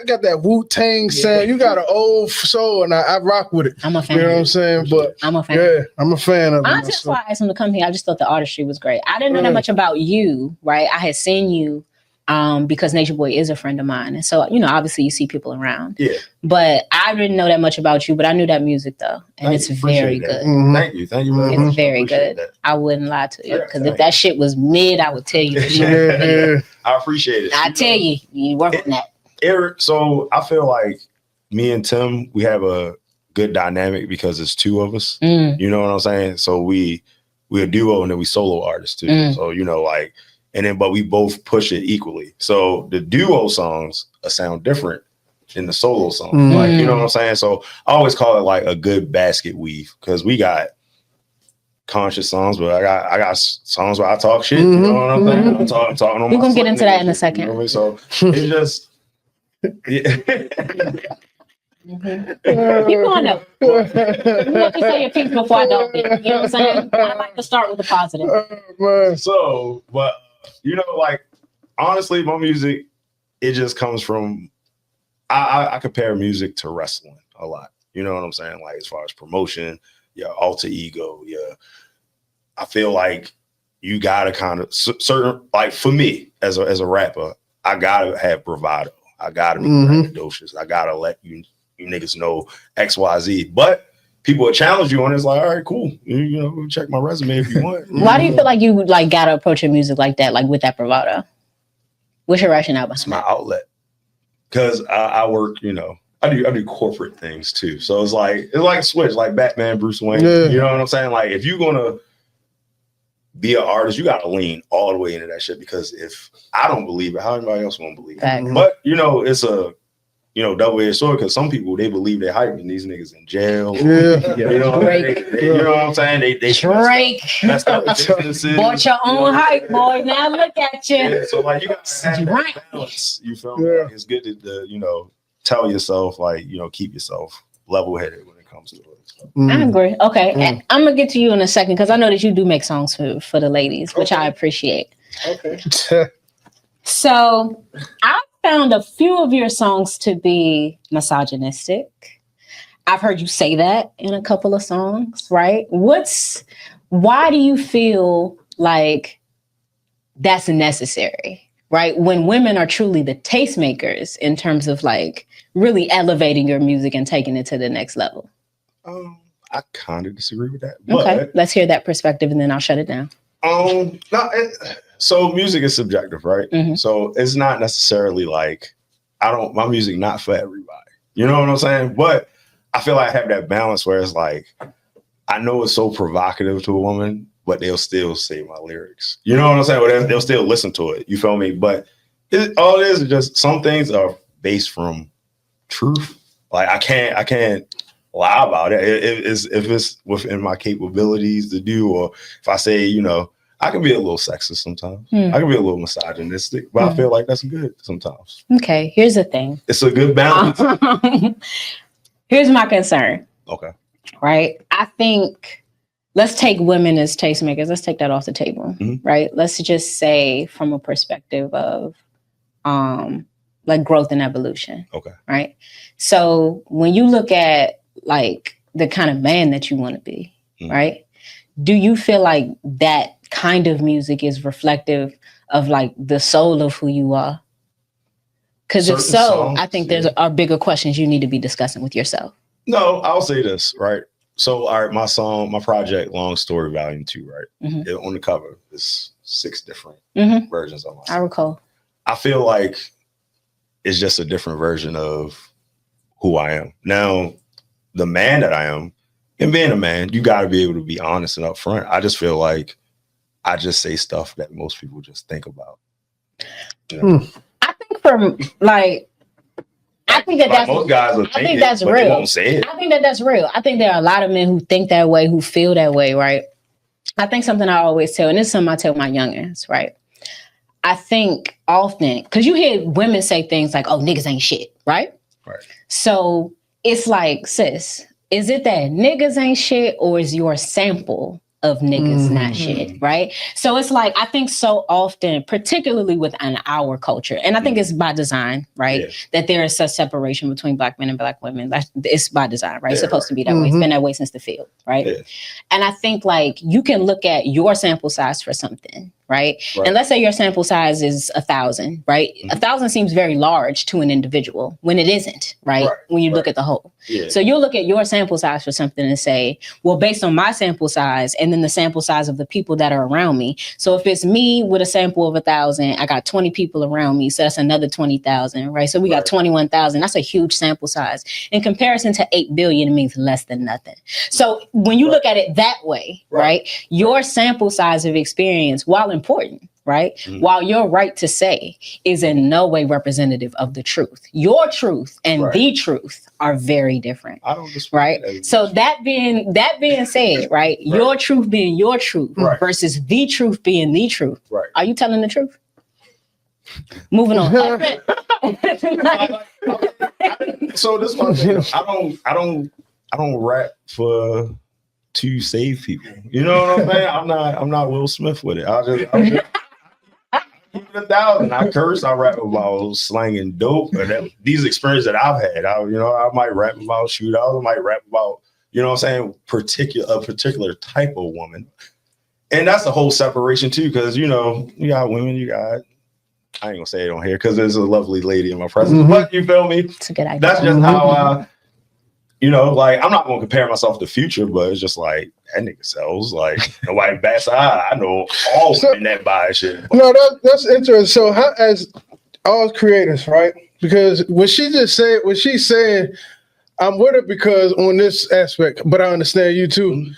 got that Wu-Tang sound. You got an old soul, and I rock with it. I'm a fan. You know what I'm saying? But I'm a fan. Yeah, I'm a fan of it. Honestly, that's why I asked him to come here. I just thought the artistry was great. I didn't know that much about you, right? I had seen you because Nature Boy is a friend of mine. And so, you know, obviously you see people around. Yeah. But I didn't know that much about you, but I knew that music though. And it's very good. Thank you. Thank you very much. It's very good. That. I wouldn't lie to you. Because if that shit was mid, I would tell you. I appreciate it. I tell you, you work on that. Eric, so I feel like me and Tim, we have a good dynamic because it's two of us. You know what I'm saying? So we a duo and then we solo artists too. So, you know, like, and then, but we both push it equally. So the duo songs sound different than the solo songs. Like, you know what I'm saying? So I always call it like a good basket weave because we got conscious songs, but I got songs where I talk shit. You know what I'm saying? I'm talking on We're my going to get into that in a you second. know what I mean? So it's just, Keep going up. You have to say your piece before I don't. You know what I'm saying? I like to start with the positive. So, but you know, like honestly, my music, it just comes from. I compare music to wrestling a lot. You know what I'm saying? Like as far as promotion, your alter ego, I feel like you gotta kind of certain. Like for me, as a rapper, I gotta have bravado. I gotta be braggadocious. I gotta let you niggas know X, Y, Z. But people will challenge you on it. It's like, all right, cool. You know, check my resume if you want. Why do you feel like you like gotta approach your music like that, like with that bravado? What's your rationale behind It's my outlet. Because I work, you know, I do corporate things too. So it's like a switch, like Batman, Bruce Wayne. Yeah. You know what I'm saying? Like if you're gonna be an artist, you gotta lean all the way into that shit. Because if I don't believe it, how anybody else won't believe it? But you know, it's a double-edged sword because some people they believe they're hyping these niggas in jail. Yeah. You know, you know what I'm saying? They Drake messed up the businesses. bought your own hype, boy. Now look at you. Yeah, so like you got to have that balance. You feel me? Like, it's good to you know tell yourself like you know keep yourself level-headed when it comes to it. So. I agree. Okay, and I'm gonna get to you in a second because I know that you do make songs for the ladies, which I appreciate. Okay. So I found a few of your songs to be misogynistic. I've heard you say that in a couple of songs, right? Why do you feel like that's necessary, right? When women are truly the tastemakers in terms of like really elevating your music and taking it to the next level. I kind of disagree with that. Okay, But, let's hear that perspective and then I'll shut it down. So music is subjective, right? Mhm. So it's not necessarily like my music not for everybody. You know what I'm saying? But I feel like I have that balance where it's like, I know it's so provocative to a woman, but they'll still say my lyrics. You know what I'm saying? Well, they'll still listen to it. You feel me? But all it is just some things are based from truth. Like I can't lie about it. If it's within my capabilities to do, or if I say, you know, I can be a little sexist sometimes. I can be a little misogynistic, but I feel like that's good sometimes. Okay, here's the thing. It's a good balance. Here's my concern. Okay. Right? I think let's take women as tastemakers. Let's take that off the table. Mhm. Right? Let's just say from a perspective of like growth and evolution. Okay. Right? So when you look at like the kind of man that you want to be, right? Do you feel like that kind of music is reflective of like the soul of who you are? Because if Certain so, songs, I think there's are bigger questions you need to be discussing with yourself. No, I'll say this, right? So, all right, my project, Long Story Volume 2, right? Mhm. On the cover, there's 6 different Mhm. versions of my I song. recall. I feel like it's just a different version of who I am. Now, the man that I am, and being a man, you got to be able to be honest and upfront. I just feel like I just say stuff that most people just think about. You know? I think from like, I think that's most guys will I think think it, that's but they real. won't say it. I think that's real. I think there are a lot of men who think that way, who feel that way, right? I think something I always tell, and this is something I tell my youngins, right? I think often, because you hear women say things like, oh, niggas ain't shit, right? Right. So it's like, sis, is it that niggas ain't shit or is your sample of niggas not shit, right? So it's like, I think so often, particularly within our culture, and I think it's by design, right? Yeah. That there is such separation between Black men and Black women. It's by design, right? It's Yeah, supposed to be that way. It's been that way since the field, right? Yeah. And I think like you can look at your sample size for something, right? And let's say your sample size is 1,000, right? 1,000 seems very large to an individual when it isn't, right? When you look at the whole. Yeah. So you'll look at your sample size for something and say, well, based on my sample size and then the sample size of the people that are around me. So if it's me with a sample of 1,000, I got 20 people around me. So that's another 20,000, right? So we got 21,000. That's a huge sample size. In comparison to 8 billion, it means less than nothing. So when you look at it that way, right? Your sample size of experience, while important, right? While your right to say is in no way representative of the truth. Your truth and the truth are very different. I don't disagree. Right. So that being said, right? Your truth being your truth versus the truth being the truth. Right. Are you telling the truth? Moving on. So this is my thing. I don't rap to save people. You know what I'm saying? I'm not Will Smith with it. I'll just keep it 1,000. I curse. I rap about slanging dope. And these experiences that I've had. I might rap about shootouts. I might rap about, you know what I'm saying, a particular type of woman. And that's the whole separation too, because you got women, I ain't gonna say it on here because there's a lovely lady in my presence. But you feel me? It's a good idea. That's just how like I'm not gonna compare myself to Future, but it's just like that nigga sells. Like nobody bats an eye. I know all women that buy shit. No, that's interesting. So how, as all creators, right? Because what she just said, what she's saying, I'm with her because on this aspect, but I understand you too.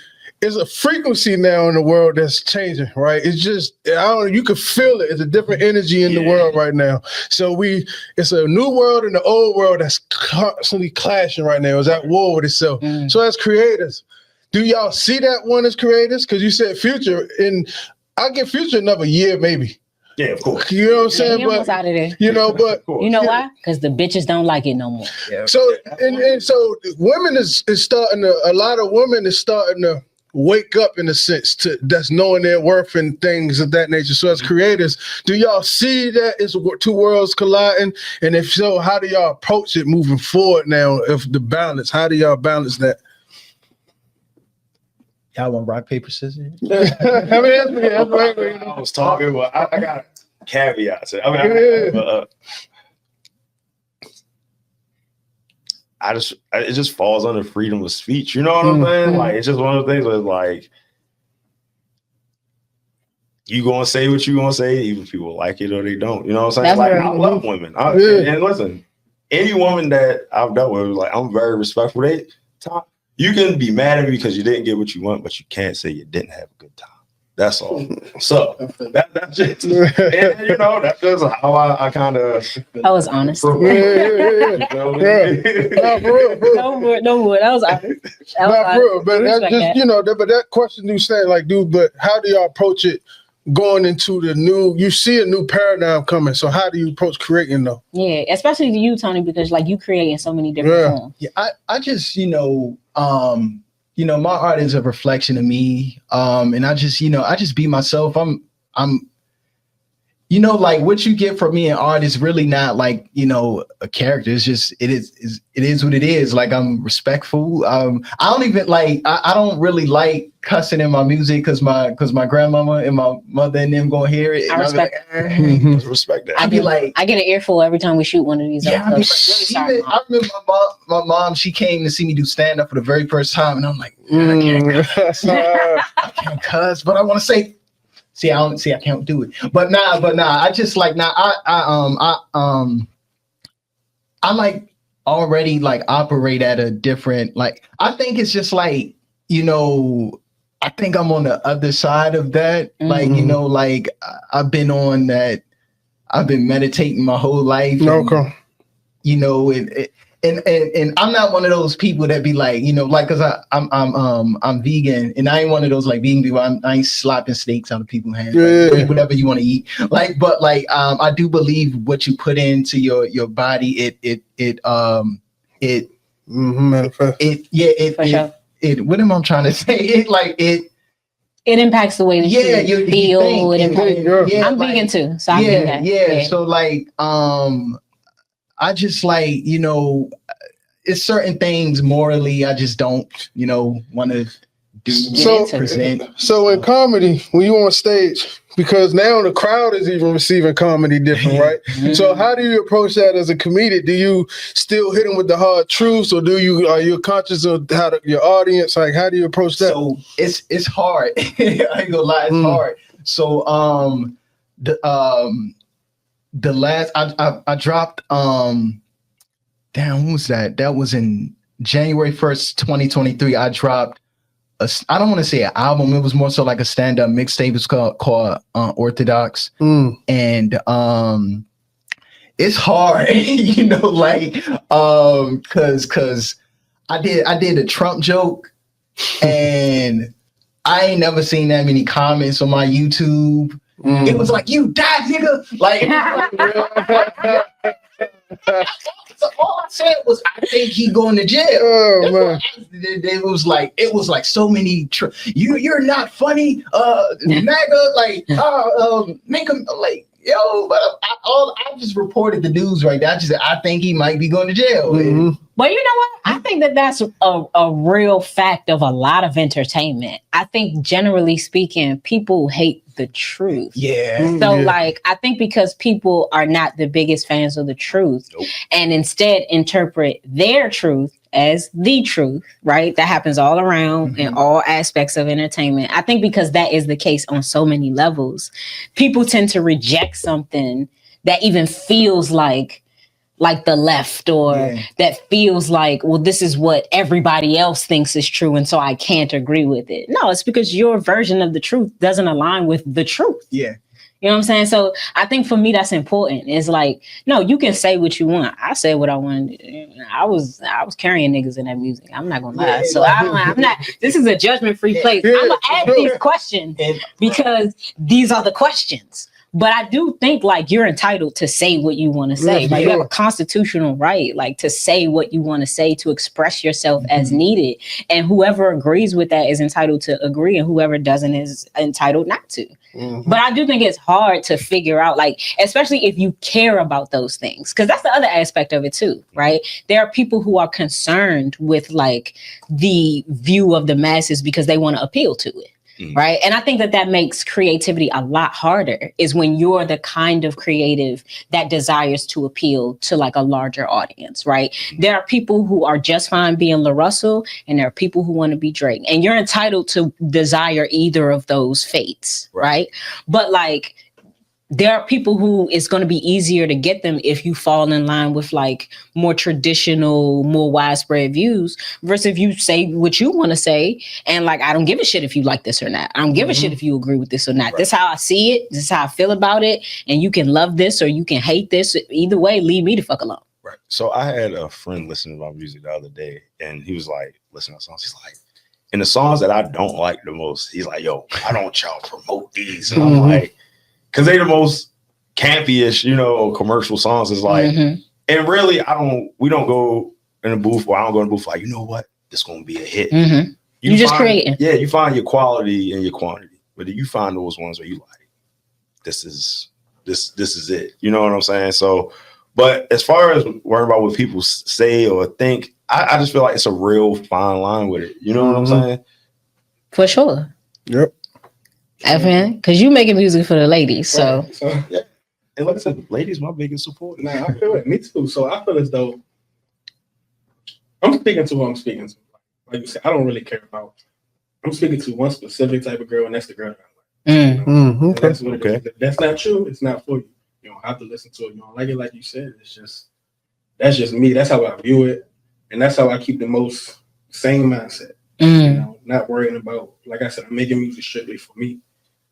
It's a frequency now in the world that's changing, right? It's just, you can feel it. It's a different energy in the world right now. So it's a new world and the old world that's constantly clashing right now. It's at war with itself. So as creators, do y'all see that one as creators? Because you said Future, and I give Future another year, maybe. Yeah, of course. You know what I'm saying? He almost out of there. But you know why? Because the bitches don't like it no more. So and so women is starting to, a lot of women is starting to wake up in a sense to that's knowing their worth and things of that nature. So as creators, do y'all see that it's two worlds colliding? And if so, how do y'all approach it moving forward now? If the balance, how do y'all balance that? Y'all want rock, paper, scissors? I mean, I was talking, but I got caveats. I mean, it just falls under freedom of speech. You know what I'm saying? Like, it's just one of the things where it's like, you gonna say what you gonna say, even if people like it or they don't. You know what I'm saying? Like, I love women. And listen, any woman that I've dealt with, like, I'm very respectful. You can be mad at me because you didn't get what you want, but you can't say you didn't have a good time. That's all. So that's just, and you know, that's just how I kind of. I was honest. No, more. That was honest. But that's just, you know, but that question you said, like, dude, but how do y'all approach it going into the new, you see a new paradigm coming. So how do you approach creating though? Yeah, especially to you, Tony, because like you create in so many different forms. Yeah, I just, my art is a reflection of me. And I just be myself. I'm like what you get from me in art is really not like, a character. It's just, it is what it is. Like, I'm respectful. I don't even like, I don't really like cussing in my music because my grandmama and my mother and them gonna hear it. I respect respect that. I get an earful every time we shoot one of these. Yeah, I remember my mom, she came to see me do stand up for the very first time, and I'm like, I can't cuss, but I want to say. I can't do it. But nah, I just like I like already like operate at a different, like, I think it's just like, I think I'm on the other side of that. Like, like I've been on that, I've been meditating my whole life. Okay. And I'm not one of those people that be like, like, cause I'm vegan, and I ain't one of those like vegan people. I ain't slapping steaks out of people's hands. Like, eat whatever you want to eat. Like, but like, I do believe what you put into your body, what am I trying to say? It impacts the way that you feel. I'm like, vegan too, so I get that. Yeah. So like, I just like, it's certain things morally I just don't, want to do. Present. So in comedy, when you on stage, because now the crowd is even receiving comedy different, right? So how do you approach that as a comedian? Do you still hit them with the hard truths, or are you conscious of your audience? Like, how do you approach that? So it's hard. I ain't gonna lie, it's hard. So the last I dropped when was that? That was in January 1st, 2023. I dropped I don't want to say an album, it was more so like a stand-up mixtape. It's called Orthodox. And it's hard, like cause I did a Trump joke, and I ain't never seen that many comments on my YouTube. It was like, you die, nigga. Like, so all I said was, I think he going to jail. Oh, man. It was like so many. You're not funny. MAGA, like, make him like, yo. But I just reported the news right there. I think he might be going to jail. Well, you know what? I think that's a real fact of a lot of entertainment. I think generally speaking, people hate the truth. Yeah. So like, I think because people are not the biggest fans of the truth, and instead interpret their truth as the truth, right? That happens all around in all aspects of entertainment. I think because that is the case on so many levels, people tend to reject something that even feels like the left, or that feels like, well, this is what everybody else thinks is true, and so I can't agree with it. No, it's because your version of the truth doesn't align with the truth. Yeah. You know what I'm saying? So I think for me, that's important. It's like, no, you can say what you want. I said what I wanted. I was carrying niggas in that music. I'm not gonna lie. So I'm not. This is a judgment-free place. I'm gonna ask these questions because these are the questions. But I do think like you're entitled to say what you want to say. Yeah, Like you have a sure. constitutional right, like to say what you want to say, to express yourself as needed. And whoever agrees with that is entitled to agree, and whoever doesn't is entitled not to. But I do think it's hard to figure out, like, especially if you care about those things, because that's the other aspect of it too, right? There are people who are concerned with like the view of the masses because they want to appeal to it. Right. And I think that makes creativity a lot harder, is when you're the kind of creative that desires to appeal to like a larger audience. Right. There are people who are just fine being La Russell, and there are people who want to be Drake, and you're entitled to desire either of those fates. Right. But like, there are people who it's going to be easier to get them if you fall in line with like more traditional, more widespread views, versus if you say what you want to say. And like, I don't give a shit if you like this or not. I don't give a shit if you agree with this or not. This is how I see it. This is how I feel about it. And you can love this or you can hate this. Either way, leave me the fuck alone. Right. So I had a friend listening to my music the other day, and he was like, listening to songs. He's like, in the songs that I don't like the most, he's like, yo, why don't y'all promote these? And I'm like, because they the most campy-ish, commercial songs. Is like, and really, we don't go in the booth, or I don't go in the booth like, you know what, this gonna be a hit. You just creating. Yeah, you find your quality and your quantity, but you find those ones where you like, this is it. You know what I'm saying? So, but as far as worrying about what people say or think, I just feel like it's a real fine line with it. You know what I'm saying? For sure. Yep. Because you making music for the ladies, so. Right. So Yeah. And like I said, ladies, my biggest support. nah, I feel it. Me too. So I feel as though I'm speaking to who I'm speaking to. Like you said, I don't really care about. I'm speaking to one specific type of girl, and that's the girl that I like. And that's what it is. If that's not true, it's not for you. You don't have to listen to it. You don't like it, like you said. That's just me. That's how I view it, and that's how I keep the most sane mindset. Not worrying about. Like I said, I'm making music strictly for me.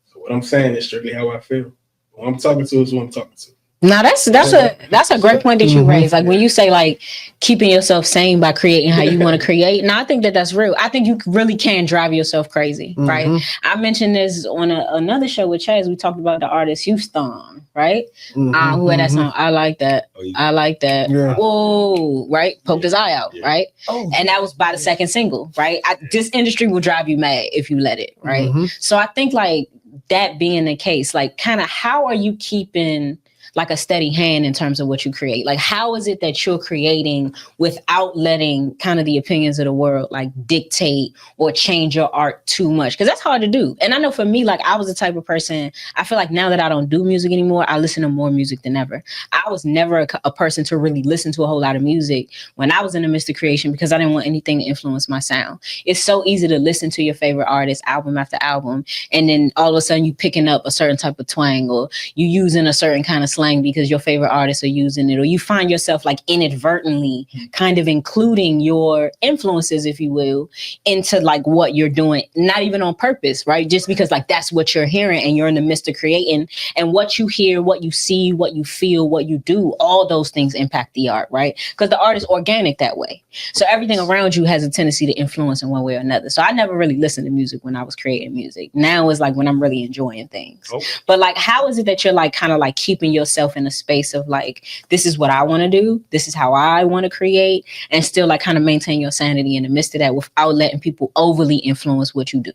So what I'm saying is strictly how I feel. Who I'm talking to is who I'm talking to. Now that's a great point that you raised. Like when you say like keeping yourself sane by creating how you want to create. Now I think that's real. I think you really can drive yourself crazy, right? I mentioned this on another show with Chaz. We talked about the artist Houston, right? Who had that song? I like that. I like that. Yeah. Whoa, right? Poked his eye out, right? And that was by the second single, right? This industry will drive you mad if you let it, right? So I think like that being the case, like kind of how are you keeping like a steady hand in terms of what you create? Like, how is it that you're creating without letting kind of the opinions of the world like dictate or change your art too much? Because that's hard to do. And I know for me, like I was the type of person, I feel like now that I don't do music anymore, I listen to more music than ever. I was never a person to really listen to a whole lot of music when I was in the midst of creation because I didn't want anything to influence my sound. It's so easy to listen to your favorite artist album after album, and then all of a sudden you picking up a certain type of twang, or you using a certain kind of slang because your favorite artists are using it, or you find yourself like inadvertently kind of including your influences, if you will, into like what you're doing, not even on purpose, right? Just because like that's what you're hearing and you're in the midst of creating, and what you hear, what you see, what you feel, what you do, all those things impact the art, right? Because the art is organic that way. So everything around you has a tendency to influence in one way or another. So I never really listened to music when I was creating music. Now is like when I'm really enjoying things. But like, how is it that you're like kind of like keeping yourself in a space of like, this is what I want to do, this is how I want to create, and still like kind of maintain your sanity in the midst of that without letting people overly influence what you do?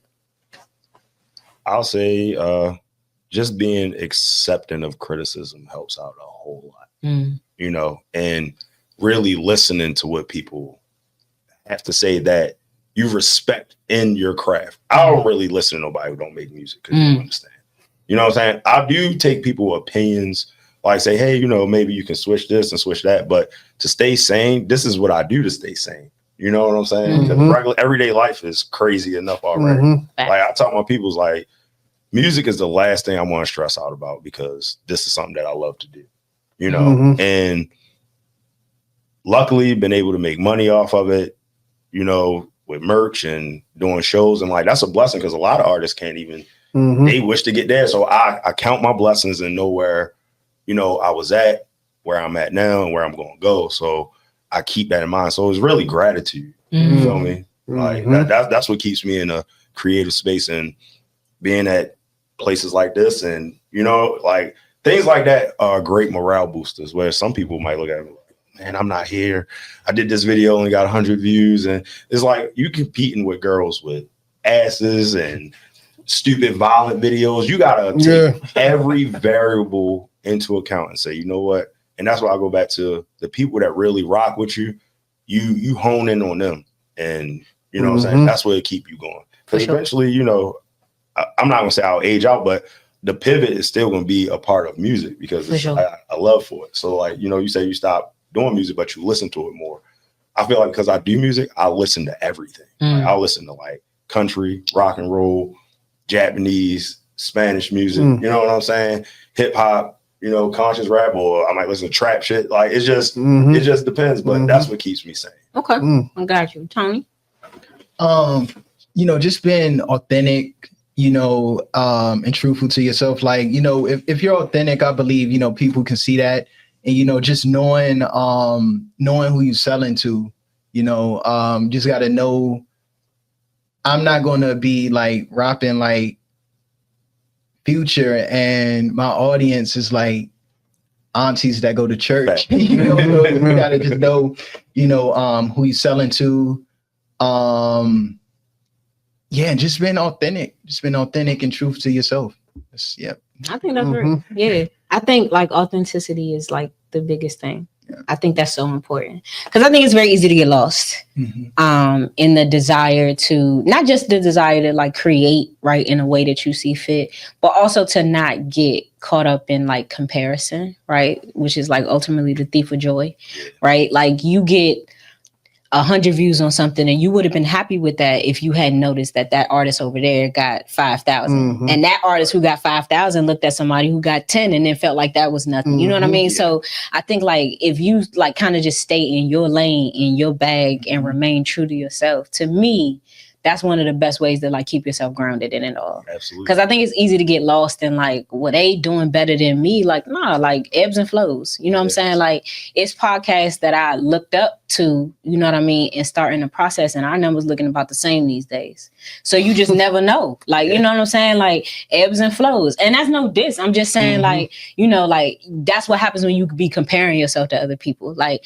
I'll say just being accepting of criticism helps out a whole lot, and really listening to what people have to say that you respect in your craft. I don't really listen to nobody who don't make music because you don't understand. You know what I'm saying? I do take people's opinions, like say, hey, maybe you can switch this and switch that. But to stay sane, this is what I do to stay sane. You know what I'm saying? Because everyday life is crazy enough already. Like I talk to my people's like, music is the last thing I want to stress out about because this is something that I love to do, and luckily been able to make money off of it, with merch and doing shows. And like, that's a blessing because a lot of artists can't even, they wish to get there. So I count my blessings and know where, I was at, where I'm at now and where I'm going to go. So I keep that in mind. So it's really gratitude. You feel me? Like that's what keeps me in a creative space, and being that places like this, and you know, like things like that are great morale boosters. Where some people might look at it, man, I'm not here. I did this video, only got 100 views, and it's like you competing with girls with asses and stupid violent videos. You gotta take every variable into account and say, you know what? And that's why I go back to the people that really rock with you. You hone in on them, and you know what I'm saying. That's where it keep you going. Because eventually, you know, I'm not gonna say I'll age out, but the pivot is still gonna be a part of music because it's a love for it. So like, you know, you say you stop doing music, but you listen to it more. I feel like because I do music, I listen to everything. Like, I'll listen to like country, rock and roll, Japanese, Spanish music. You know what I'm saying? Hip hop, you know, conscious rap, or I might listen to trap shit. Like it just depends, but that's what keeps me sane. Okay, I got you, Tony. You know, just being authentic, you know, and truthful to yourself. Like, you know, if you're authentic, I believe, you know, people can see that. And, you know, just knowing who you're selling to, you know, just got to know I'm not going to be like rapping like Future and my audience is like aunties that go to church. You know, you got to just know, you know, who you're selling to. Yeah, just being authentic and truth to yourself. I think that's right. Yeah, I think like authenticity is like the biggest thing. I think that's so important because I think it's very easy to get lost in the desire to not just the desire to like create right in a way that you see fit, but also to not get caught up in like comparison, right? Which is like ultimately the thief of joy, right? Like you get 100 views on something and you would have been happy with that if you hadn't noticed that artist over there got 5,000 and that artist who got 5,000 looked at somebody who got 10 and then felt like that was nothing. You know what I mean? So I think like if you like kind of just stay in your lane, in your bag and remain true to yourself, to me, that's one of the best ways to like keep yourself grounded in it all. Absolutely. Because I think it's easy to get lost in like, well, they doing better than me. Like, nah, like ebbs and flows. You know what I'm saying? Like it's podcasts that I looked up to, you know what I mean? And starting the process and our numbers looking about the same these days. So you just never know. Like, you know what I'm saying? Like ebbs and flows. And that's no diss. I'm just saying like, you know, like that's what happens when you be comparing yourself to other people. Like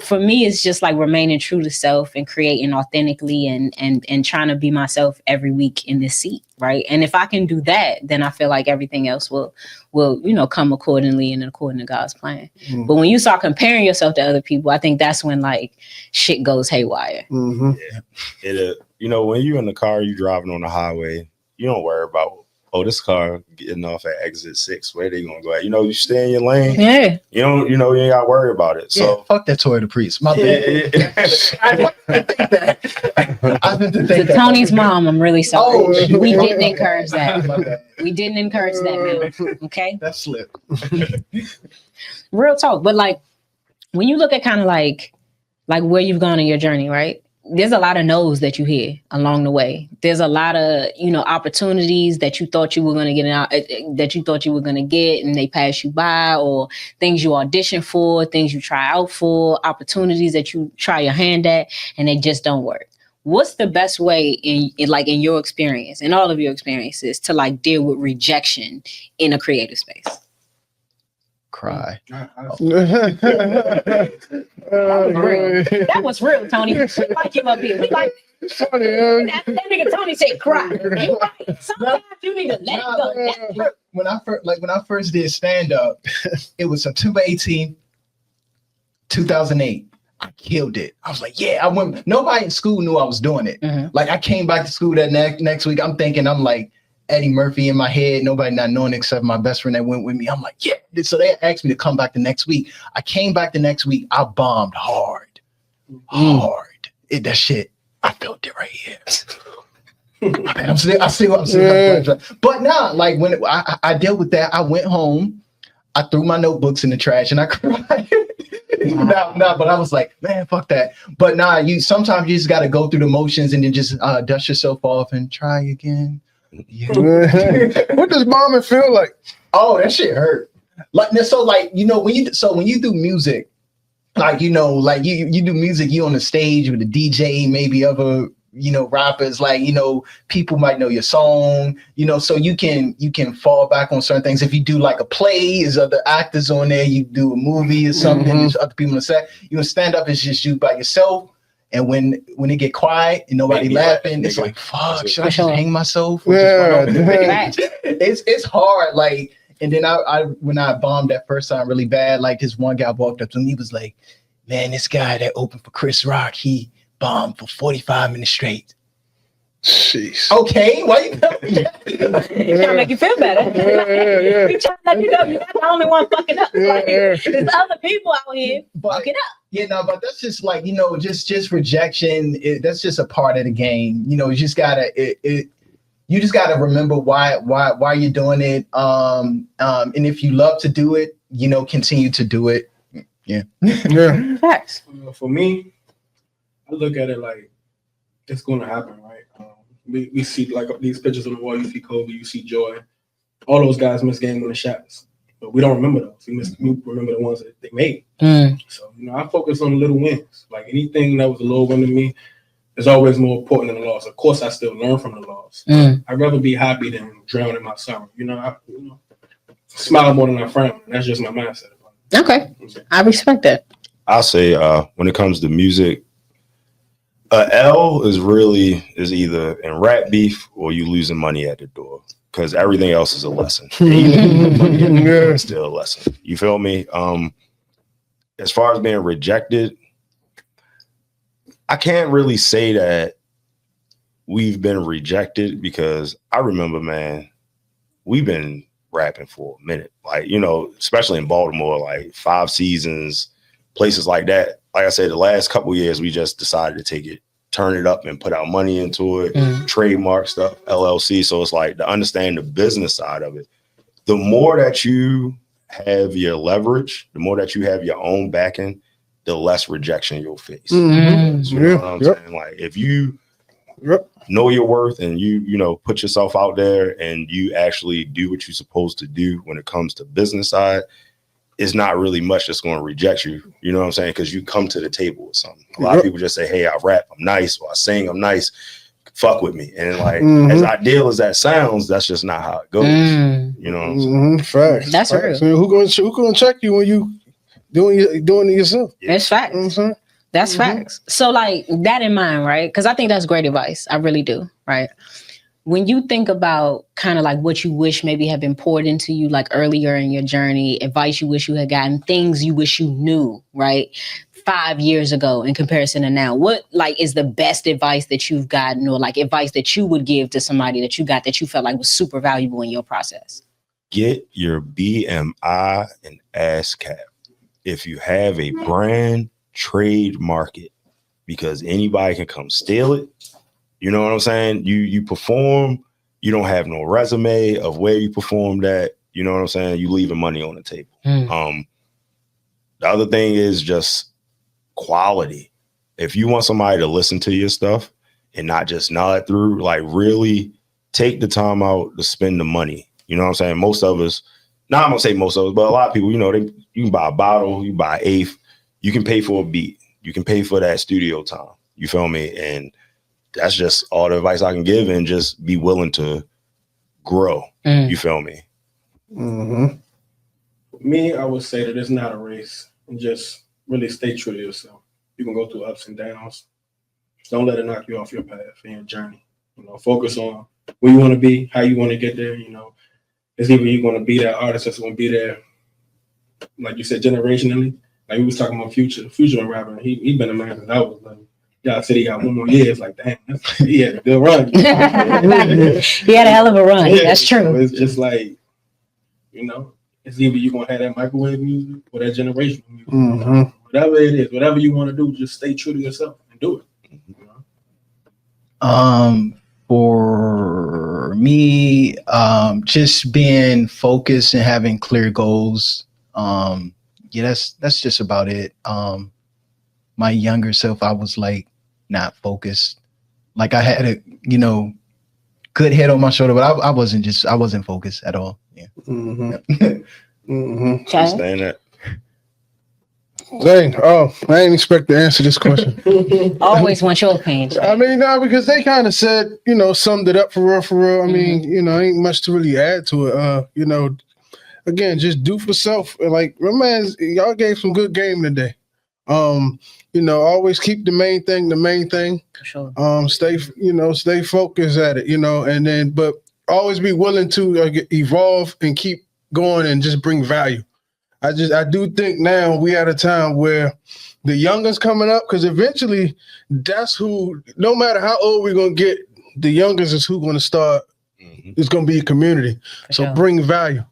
for me, it's just like remaining true to self and creating authentically and trying to be myself every week in this seat. Right. And if I can do that, then I feel like everything else will, you know, come accordingly and according to God's plan. But when you start comparing yourself to other people, I think that's when like shit goes haywire. It, you know, when you're in the car, you driving on the highway, you don't worry about, oh, this car getting off at exit 6. Where they gonna go at? You know, you stay in your lane. Yeah. You don't, you know, you ain't gotta worry about it. So fuck that Toyota Prius. My bad. To Tony's mom, I'm really sorry. We didn't encourage that. We didn't encourage that, man. Okay. That slip. Real talk. But like when you look at kind of like where you've gone in your journey, right? There's a lot of no's that you hear along the way. There's a lot of, you know, opportunities that you thought you were going to get out, that you thought you were going to get and they pass you by, or things you audition for, things you try out for, opportunities that you try your hand at and they just don't work. What's the best way in your experience, in all of your experiences, to like deal with rejection in a creative space? Cry. That was real, Tony. We like you up here. We like that nigga Tony said cry. You right. Sometimes you need to let it go. When I first did stand up, it was September 18th, 2008. I killed it. I was like, yeah, I went. Nobody in school knew I was doing it. Like I came back to school that next week. I'm like Eddie Murphy in my head, nobody not knowing except my best friend that went with me. I'm like, yeah. So they asked me to come back the next week. I came back the next week. I bombed hard. That shit, I felt it right here. I'm still. But nah, like when I dealt with that, I went home. I threw my notebooks in the trash and I cried. But I was like, man, fuck that. But nah, sometimes you just got to go through the motions and then just dust yourself off and try again. Yeah. What does bombing feel like? Oh, that shit hurt. Like so, like you know when you do music, like you know, like you do music, you on the stage with the DJ, maybe other rappers, like, people might know your song, so you can fall back on certain things. If you do like a play, there's other actors on there, you do a movie or something, there's other people on the set. Stand up is just you by yourself. And when it get quiet and nobody laughing, it's like, fuck, should I just hang myself? Or it's hard. Like, and then I when I bombed that first time really bad, like this one guy walked up to me, he was like, man, this guy that opened for Chris Rock, he bombed for 45 minutes straight. Jeez. Okay, why you trying to make you feel better? We trying to let you know you're not the only one fucking up. There's other people out here fucking up. But that's just like, just rejection. That's just a part of the game. You just gotta you just gotta remember why you're doing it. And if you love to do it, continue to do it. Yeah. Facts. For me, I look at it like it's going to happen, right? We see like these pictures on the wall. You see Kobe, you see Joy. All those guys miss game-winning shots, but we don't remember those. We remember the ones that they made. So I focus on the little wins. Like anything that was a little win to me is always more important than the loss. Of course, I still learn from the loss. I'd rather be happy than drown in my sorrow. I smile more than I frown. That's just my mindset. Okay, I respect that. I'll say when it comes to music, L is either in rap beef or you losing money at the door, because everything else is a lesson. It's still a lesson. You feel me? As far as being rejected, I can't really say that we've been rejected, because I remember, man, we've been rapping for a minute, like, especially in Baltimore, like 5 seasons, places like that. Like I said, the last couple of years, we just decided to turn it up and put our money into it, trademark stuff, LLC. So it's like to understand the business side of it. The more that you have your leverage, the more that you have your own backing, the less rejection you'll face. You know what I'm saying? Like if you know your worth and you put yourself out there and you actually do what you're supposed to do when it comes to business side, it's not really much that's going to reject you. You know what I'm saying? Because you come to the table with something. A lot of people just say, hey, I rap, I'm nice, or I sing, I'm nice, fuck with me. And like, as ideal as that sounds, that's just not how it goes. You know what I'm saying? Facts. That's real. So who gonna check you when you doing it yourself? It's facts. That's facts. So like that in mind, right? Because I think that's great advice. I really do, right? When you think about kind of like what you wish maybe had been poured into you like earlier in your journey, advice you wish you had gotten, things you wish you knew, right, 5 years ago in comparison to now, what like is the best advice that you've gotten, or like advice that you would give to somebody that you got that you felt like was super valuable in your process? Get your BMI and ASCAP. If you have a brand, trademark it, because anybody can come steal it. You know what I'm saying? You perform, you don't have no resume of where you performed at. You know what I'm saying? You leaving money on the table. The other thing is just quality. If you want somebody to listen to your stuff and not just nod through, like really take the time out to spend the money. You know what I'm saying? Most of us, not I'm gonna say most of us, but a lot of people, you can buy a bottle, you buy an eighth, you can pay for a beat, you can pay for that studio time. You feel me? And that's just all the advice I can give, and just be willing to grow. You feel me? Me, I would say that it's not a race, and just really stay true to yourself. You can go through ups and downs. Don't let it knock you off your path and your journey. Focus on where you want to be, how you want to get there. It's either you're going to be that artist that's going to be there, like you said, generationally. Like we was talking about Future and rapping. He been a man since I was little. Y'all said he got 1 more year. It's like, damn, he had a good run. He had a hell of a run. Yeah, that's true. So it's just like, it's either you're going to have that microwave music or that generational music. Whatever it is, whatever you want to do, just stay true to yourself and do it. For me, just being focused and having clear goals. That's just about it. My younger self, I was like not focused. Like I had a, good head on my shoulder, but I wasn't focused at all. Yeah. Understand that. Dang. Oh, I didn't expect to answer this question. Always want your opinion. I mean, no, because they kind of said, summed it up for real, for real. I mean, ain't much to really add to it. Again, just do for self. Like, man, y'all gave some good game today. Always keep the main thing the main thing. For sure. Stay focused at it, and then, but always be willing to evolve and keep going and just bring value. I do think now we at a time where the youngers coming up, because eventually that's who, no matter how old we're going to get, the youngers is who going to start. It's going to be a community. So bring value.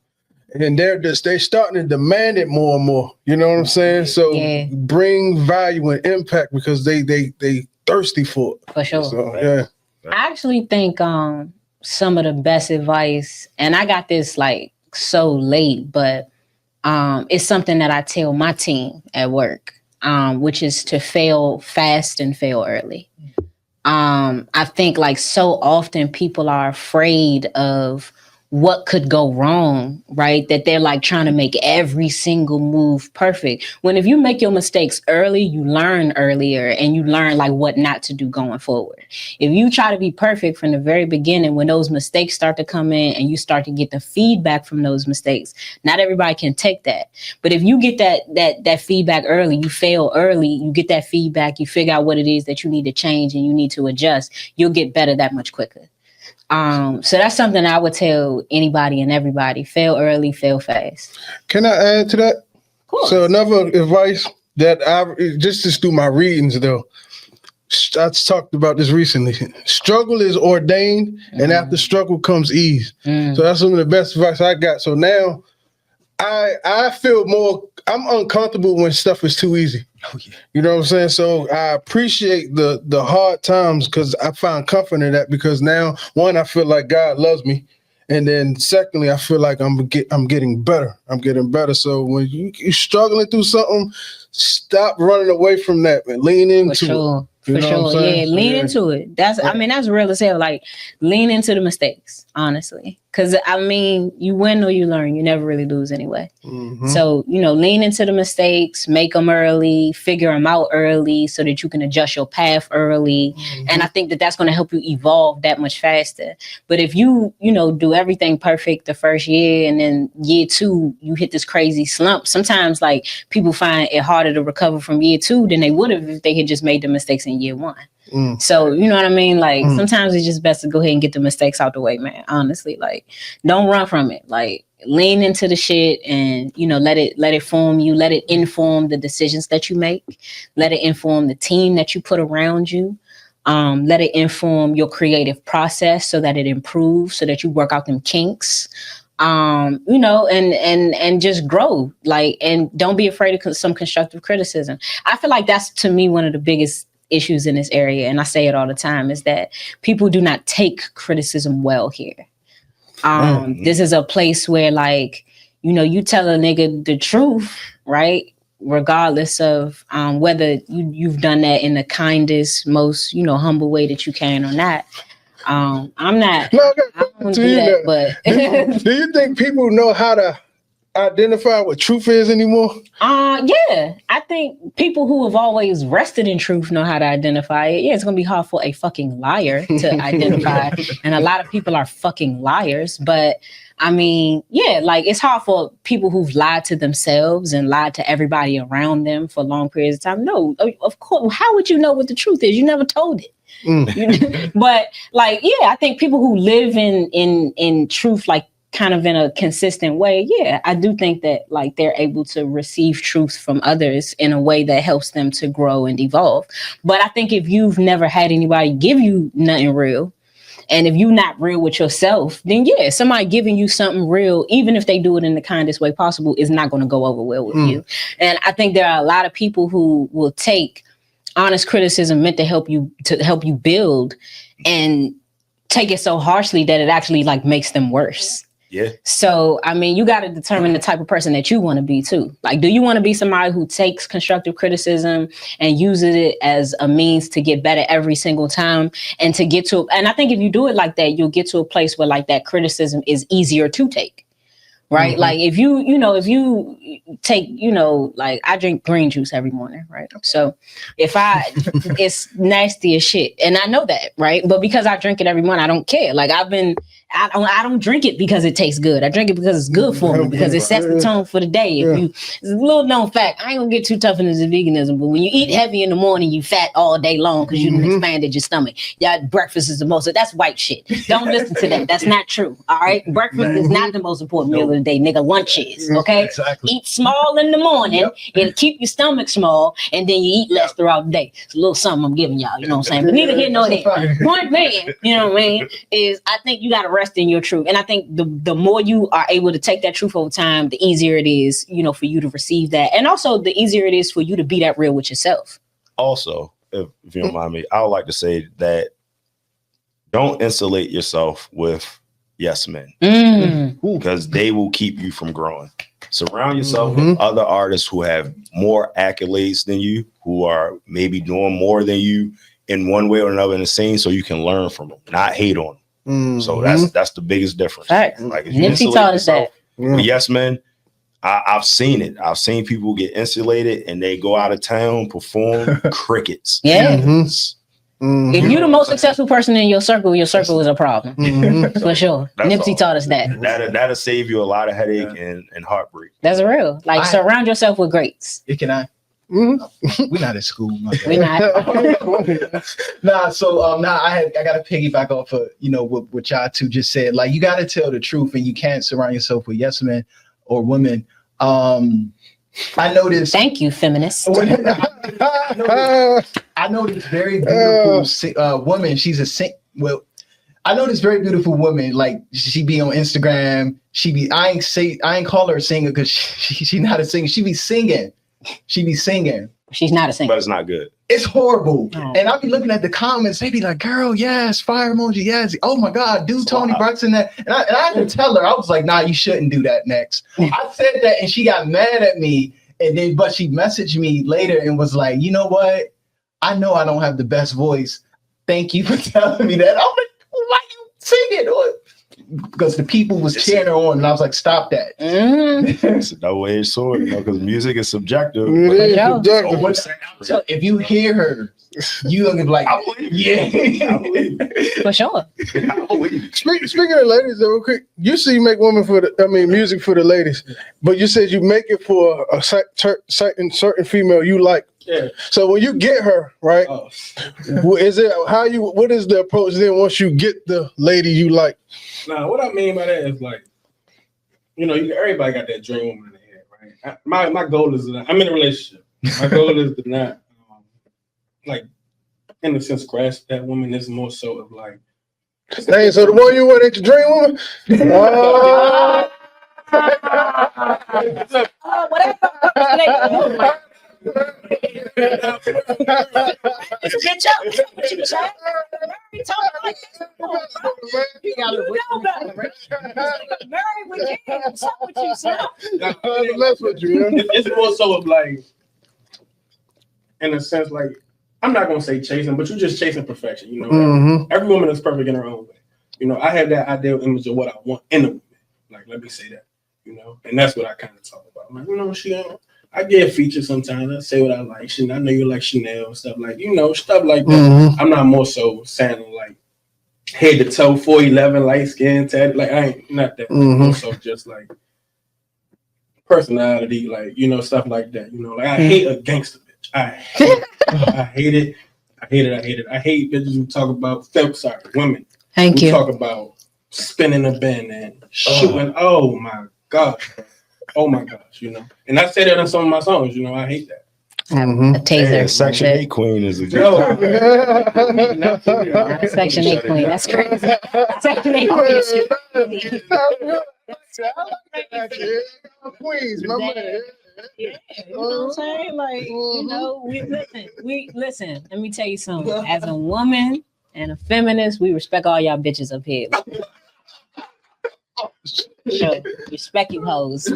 And they're starting to demand it more and more. You know what I'm saying? So bring value and impact because they thirsty for it. For sure. So, yeah. I actually think some of the best advice, and I got this like so late, but it's something that I tell my team at work, which is to fail fast and fail early. I think like so often people are afraid of what could go wrong, right? That they're like trying to make every single move perfect. When if you make your mistakes early, you learn earlier and you learn like what not to do going forward. If you try to be perfect from the very beginning, when those mistakes start to come in and you start to get the feedback from those mistakes, not everybody can take that. But if you get that feedback early, you fail early, you get that feedback, you figure out what it is that you need to change and you need to adjust, you'll get better that much quicker. So that's something I would tell anybody and everybody: fail early, fail fast. Can I add to that? Of course. So another advice that just through my readings though, I talked about this recently. Struggle is ordained, and after struggle comes ease. So that's some of the best advice I got. So now I feel I'm uncomfortable when stuff is too easy. Oh, yeah. You know what I'm saying? So I appreciate the hard times because I find comfort in that, because now, one, I feel like God loves me. And then secondly, I feel like I'm getting better. I'm getting better. So when you're struggling through something, stop running away from that and lean into it. For sure. Yeah, lean into it. That's real as hell. Like, lean into the mistakes, honestly. Because, you win or you learn. You never really lose anyway. So, lean into the mistakes, make them early, figure them out early so that you can adjust your path early. And I think that that's going to help you evolve that much faster. But if you, do everything perfect the first year and then year 2, you hit this crazy slump. Sometimes, like, people find it harder to recover from year 2 than they would have if they had just made the mistakes in year 1. So, you know what I mean? Like, sometimes it's just best to go ahead and get the mistakes out the way, man. Honestly, like, don't run from it. Like, lean into the shit and, let it form you. Let it inform the decisions that you make. Let it inform the team that you put around you. Let it inform your creative process so that it improves, so that you work out them kinks. And just grow, like, and don't be afraid of some constructive criticism. I feel like that's, to me, one of the biggest issues in this area, and I say it all the time, is that people do not take criticism well here. This is a place where, like, you tell a nigga the truth, right? Regardless of whether you've done that in the kindest, most, humble way that you can or not. I'm not. No, I don't do that, but do you think people know how to identify what truth is anymore? Yeah. I think people who have always rested in truth know how to identify it. Yeah, it's gonna be hard for a fucking liar to identify, and a lot of people are fucking liars. But yeah, like, it's hard for people who've lied to themselves and lied to everybody around them for long periods of time. No, of course. How would you know what the truth is? You never told it. But, like, yeah, I think people who live in truth, like, kind of in a consistent way, yeah, I do think that, like, they're able to receive truth from others in a way that helps them to grow and evolve. But I think if you've never had anybody give you nothing real, and if you're not real with yourself, then yeah, somebody giving you something real, even if they do it in the kindest way possible, is not going to go over well with you. And I think there are a lot of people who will take honest criticism meant to help you build, and take it so harshly that it actually, like, makes them worse. Yeah. So, you got to determine the type of person that you want to be too. Like, do you want to be somebody who takes constructive criticism and uses it as a means to get better every single time, and to get to, and I think if you do it like that, you'll get to a place where, like, that criticism is easier to take. right? Mhm. Like if you take, like I drink green juice every morning, right? So if it's nasty as shit, and I know that, right? But because I drink it every morning, I don't care. Like I don't drink it because it tastes good. I drink it because it's good for me, because it sets the tone for the day. It's a little known fact. I ain't gonna get too tough into veganism, but when you eat heavy in the morning, you fat all day long because you expanded your stomach. Yeah, breakfast is the most. That's white shit. Don't listen to that. That's not true. All right, breakfast is not the most important meal of the day, nigga. Lunch is, okay. Exactly. Eat small in the morning and keep your stomach small, and then you eat less throughout the day. It's a little something I'm giving y'all. You know what I'm saying? But neither here nor there. Point being, you know what I mean, is I think you got to rest in your truth, and I think the more you are able to take that truth over time, the easier it is, for you to receive that, and also the easier it is for you to be that real with yourself. Also, if you don't mind me, I would like to say that don't insulate yourself with yes men, because they will keep you from growing. Surround yourself with other artists who have more accolades than you, who are maybe doing more than you in one way or another in the scene, so you can learn from them, not hate on them. So that's the biggest difference. Facts. Like if you Nipsey insulate taught us yourself that. with yes men, I've seen it. I've seen people get insulated and they go out of town, perform crickets. Yeah. If You you're know the most what I'm successful person in your circle is a problem. For sure. That's Nipsey all. taught us that. That'll save you a lot of headache and heartbreak. That's real. Like surround yourself with greats. Can I? We're not at school. We're not. So I gotta piggyback off of what y'all two just said. Like you gotta tell the truth, and you can't surround yourself with yes men or women. I noticed. Thank you, feminists. I know this very beautiful woman. She's I know this very beautiful woman. Like she be on Instagram. I ain't call her a singer because she not a singer. She be singing. She's not a singer. But it's not good. It's horrible. Oh. And I'll be looking at the comments. They be like, girl, yes, fire emoji, yes. Oh my God, do Tony Braxton that. And I had to tell her, I was like, nah, you shouldn't do that next. I said that and she got mad at me. But she messaged me later and was like, you know what? I know I don't have the best voice. Thank you for telling me that. I'm like, why you singing? Because the people was cheering her on, and I was like, stop that. It's a double-edged sword, because music is subjective. So if you hear her, you gonna be like, I believe For sure. Speaking of ladies, though, real quick, you say you make music for the ladies, but you said you make it for a certain female you like. Yeah. So when you get her, right? What is the approach then once you get the lady you like? Nah, what I mean by that is like, everybody got that dream woman in their head, right? My goal is that I'm in a relationship. My goal is to not, like, in a sense, grasp that woman. Is more so of like. Hey, so the one you want ain't your dream woman? Whatever. It's more so of like, in a sense, like I'm not gonna say chasing, but you're just chasing perfection. Every woman is perfect in her own way. I have that ideal image of what I want in a woman. Like, let me say that. And that's what I kind of talk about. I'm like, I get features sometimes. I say what I like. I know you like Chanel, stuff like stuff like that. I'm not more so saying like head to toe, 4'11", light skin, tatted. Like I ain't not that. More so just like personality, like stuff like that. Like I hate a gangster bitch. I hate it. I hate bitches who talk about women. Thank you. Talk about spinning a bin and shooting. Oh my gosh. Oh my gosh, and I say that in some of my songs, I hate that. A taser. Yeah, Section 8 queen is a good Not a Section 8 queen. That's crazy. Section 8 queen. Queens, my man. Yeah, you know what I'm saying? Like, we listen. Let me tell you something. As a woman and a feminist, we respect all y'all bitches up here. Sure. Respect you hoes.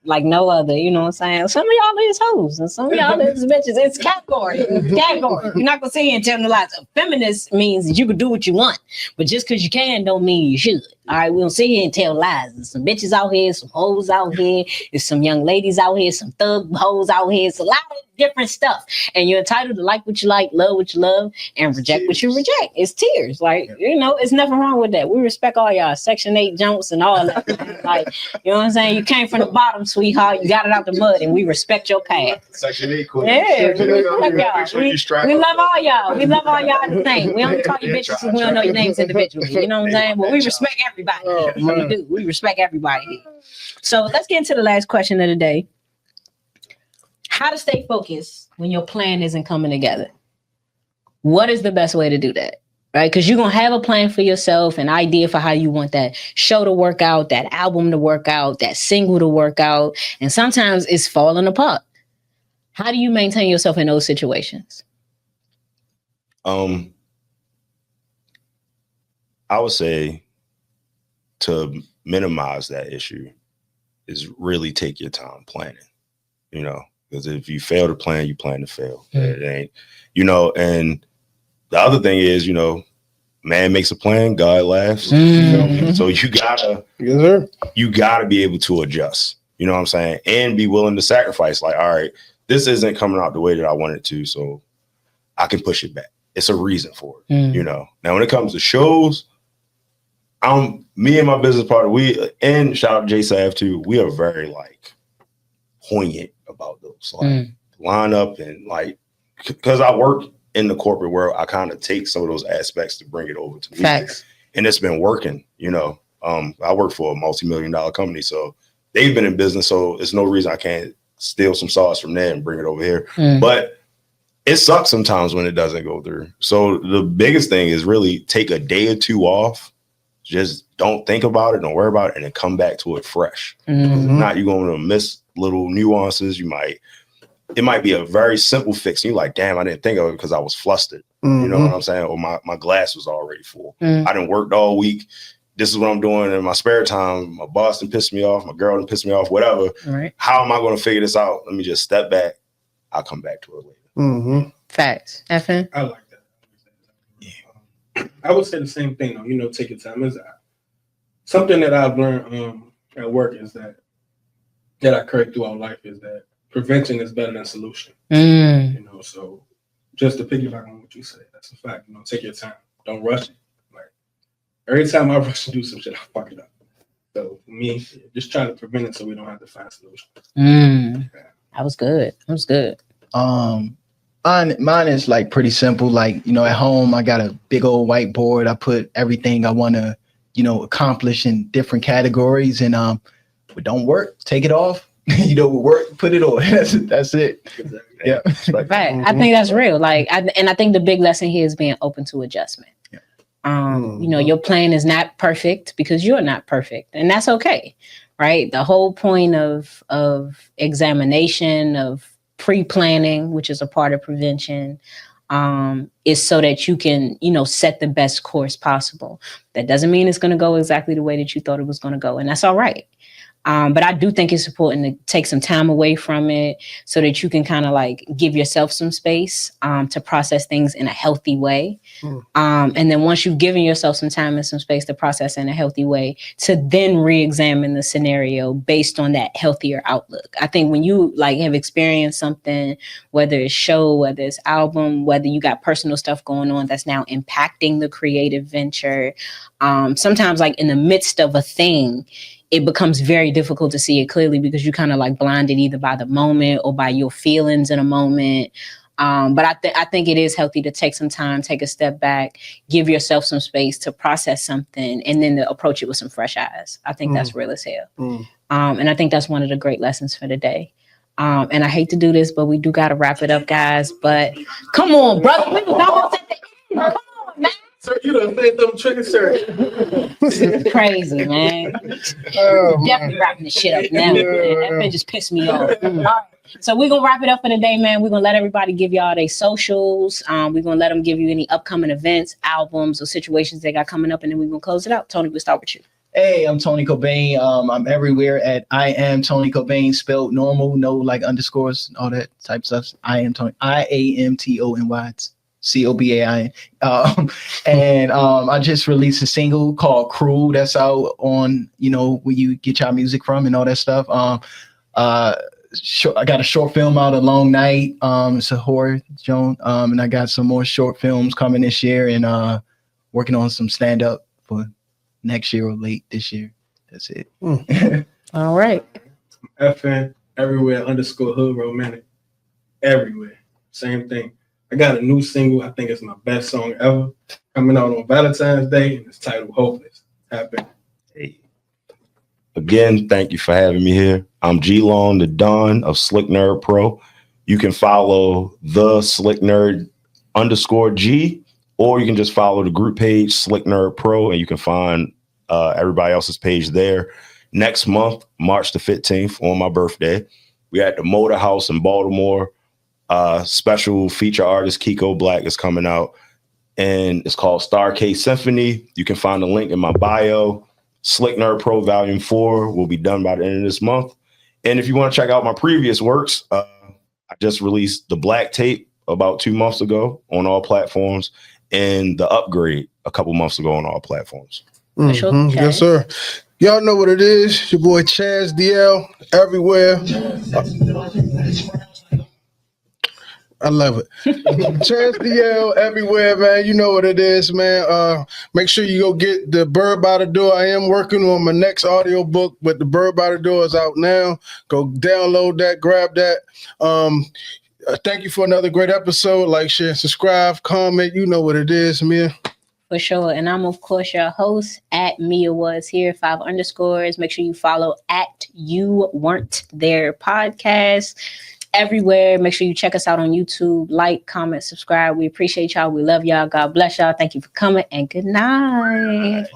Like no other, you know what I'm saying? Some of y'all is hoes and some of y'all is bitches. It's category. You're not gonna sit here and tell them lies. A feminist means that you can do what you want, but just because you can don't mean you should. All right, we don't sit here and tell lies. There's some bitches out here, some hoes out here, there's some young ladies out here, some thug hoes out here. It's a lot of different stuff. And you're entitled to like what you like, love what you love, and reject what you reject. It's tears. Like, you know, it's nothing wrong with that. We respect all y'all Section 8 jumps and all that. Like, you know what I'm saying? You came from the bottom, sweetheart. You got it out the mud, and we respect your path. Section 8 cool. Yeah, Section 8, we love y'all. We love all y'all. We love all y'all the same. We only call you bitches because we don't know your names individually. You know what I'm saying? But we respect everybody. We do. We respect everybody. So let's get into the last question of the day. How to stay focused when your plan isn't coming together? What is the best way to do that? Right? Because you're going to have a plan for yourself, an idea for how you want that show to work out, that album to work out, that single to work out. And sometimes it's falling apart. How do you maintain yourself in those situations? I would say to minimize that issue is really take your time planning, you know, because if you fail to plan, you plan to fail. It ain't, you know, and the other thing is, you know, man makes a plan, God laughs. You know? So you gotta be able to adjust, you know what I'm saying? And be willing to sacrifice. Like, all right, this isn't coming out the way that I want it to, so I can push it back. It's a reason for it, you know? Now, when it comes to shows, me and my business partner, and shout out to J-Sav too, we are very like poignant about those, like line up and like, because I work in the corporate world, I kind of take some of those aspects to bring it over to me. Facts. And it's been working, you know. I work for a multi-million-dollar company, so they've been in business, so it's no reason I can't steal some sauce from there and bring it over here. But it sucks sometimes when it doesn't go through. So the biggest thing is really take a day or two off. Just don't think about it, don't worry about it, and then come back to it fresh. If not, you're going to miss little nuances. It might be a very simple fix. And you're like, damn, I didn't think of it because I was flustered. You know what I'm saying? Or my glass was already full. I done worked all week. This is what I'm doing in my spare time. My boss done pissed me off. My girl done pissed me off, whatever. Right. How am I going to figure this out? Let me just step back. I'll come back to it later. Facts. FN? I like that. I would say the same thing, though. You know, take your time. Is something that I've learned at work is that I carry throughout life is that prevention is better than solution. You know, so just to piggyback on what you said, that's a fact. You know, take your time. Don't rush it. Like every time I rush to do some shit, I fuck it up. So for me, just try to prevent it so we don't have to find solutions. That was good. Mine is like pretty simple. Like, you know, at home, I got a big old whiteboard. I put everything I want to, you know, accomplish in different categories. And what don't work, take it off. You know, what work, put it on. That's it. Yeah. Right. I think that's real. Like, I think the big lesson here is being open to adjustment. You know, your plan is not perfect because you're not perfect, and that's okay. Right. The whole point of examination, of pre-planning, which is a part of prevention, is so that you can, you know, set the best course possible. That doesn't mean it's going to go exactly the way that you thought it was going to go. And that's all right. But I do think it's important to take some time away from it so that you can kind of like give yourself some space to process things in a healthy way. And then once you've given yourself some time and some space to process in a healthy way, to then re-examine the scenario based on that healthier outlook. I think when you like have experienced something, whether it's show, whether it's album, whether you got personal stuff going on that's now impacting the creative venture, sometimes like in the midst of a thing, it becomes very difficult to see it clearly because you kind of like blinded either by the moment or by your feelings in a moment. But I think it is healthy to take some time, take a step back, give yourself some space to process something, and then to approach it with some fresh eyes. I think that's real as hell. And I think that's one of the great lessons for the day. And I hate to do this, but we do got to wrap it up, guys. But come on, brother. We was almost at the end. Come on, man. Sir, you done made them triggers, sir. Crazy, man. Definitely wrapping this shit up now, man. That bitch just pissed me off. All right. So we're going to wrap it up for the day, man. We're going to let everybody give y'all their socials. We're going to let them give you any upcoming events, albums, or situations they got coming up, and then we're going to close it out. Tony, we'll start with you. Hey, I'm Tony Cobain. I'm everywhere at I am Tony Cobain, spelled normal, no like underscores, all that type stuff. I am Tony, IAMTONY. Cobain. And I just released a single called Cruel that's out on, where you get your music from and all that stuff. I got a short film out, A Long Night. It's a horror joint. And I got some more short films coming this year, and working on some stand-up for next year or late this year. That's it. All right. FN everywhere _hood romantic. Everywhere. Same thing. I got a new single. I think it's my best song ever. Coming out on Valentine's Day, and it's titled Hopeless. Happen. Hey. Again, thank you for having me here. I'm G Long, the Don of Slick Nerd Pro. You can follow the Slick Nerd _G, or you can just follow the group page Slick Nerd Pro, and you can find everybody else's page there. Next month, March the 15th, on my birthday, we at the Motor House in Baltimore. Special feature artist Kiko Black is coming out, and it's called Starcade Symphony. You can find the link in my bio. Slick Nerd Pro Volume 4 will be done by the end of this month. And if you want to check out my previous works, I just released The Black Tape about 2 months ago on all platforms, and The Upgrade a couple months ago on all platforms. Yes, sir. Y'all know what it is. Your boy Chaz DL everywhere. I love it. Chaz DL everywhere, man. You know what it is, man. Make sure you go get The Bird by the Door. I am working on my next audio book, but The Bird by the Door is out now. Go download that, grab that. Thank you for another great episode. Like, share, subscribe, comment. You know what it is, Mia. For sure. And I'm, of course, your host at Mia Was Here, 5 _. Make sure you follow at You Weren't There Podcast everywhere. Make sure you check us out on YouTube. Like, comment, subscribe. We appreciate y'all. We love y'all. God bless y'all. Thank you for coming, and good night.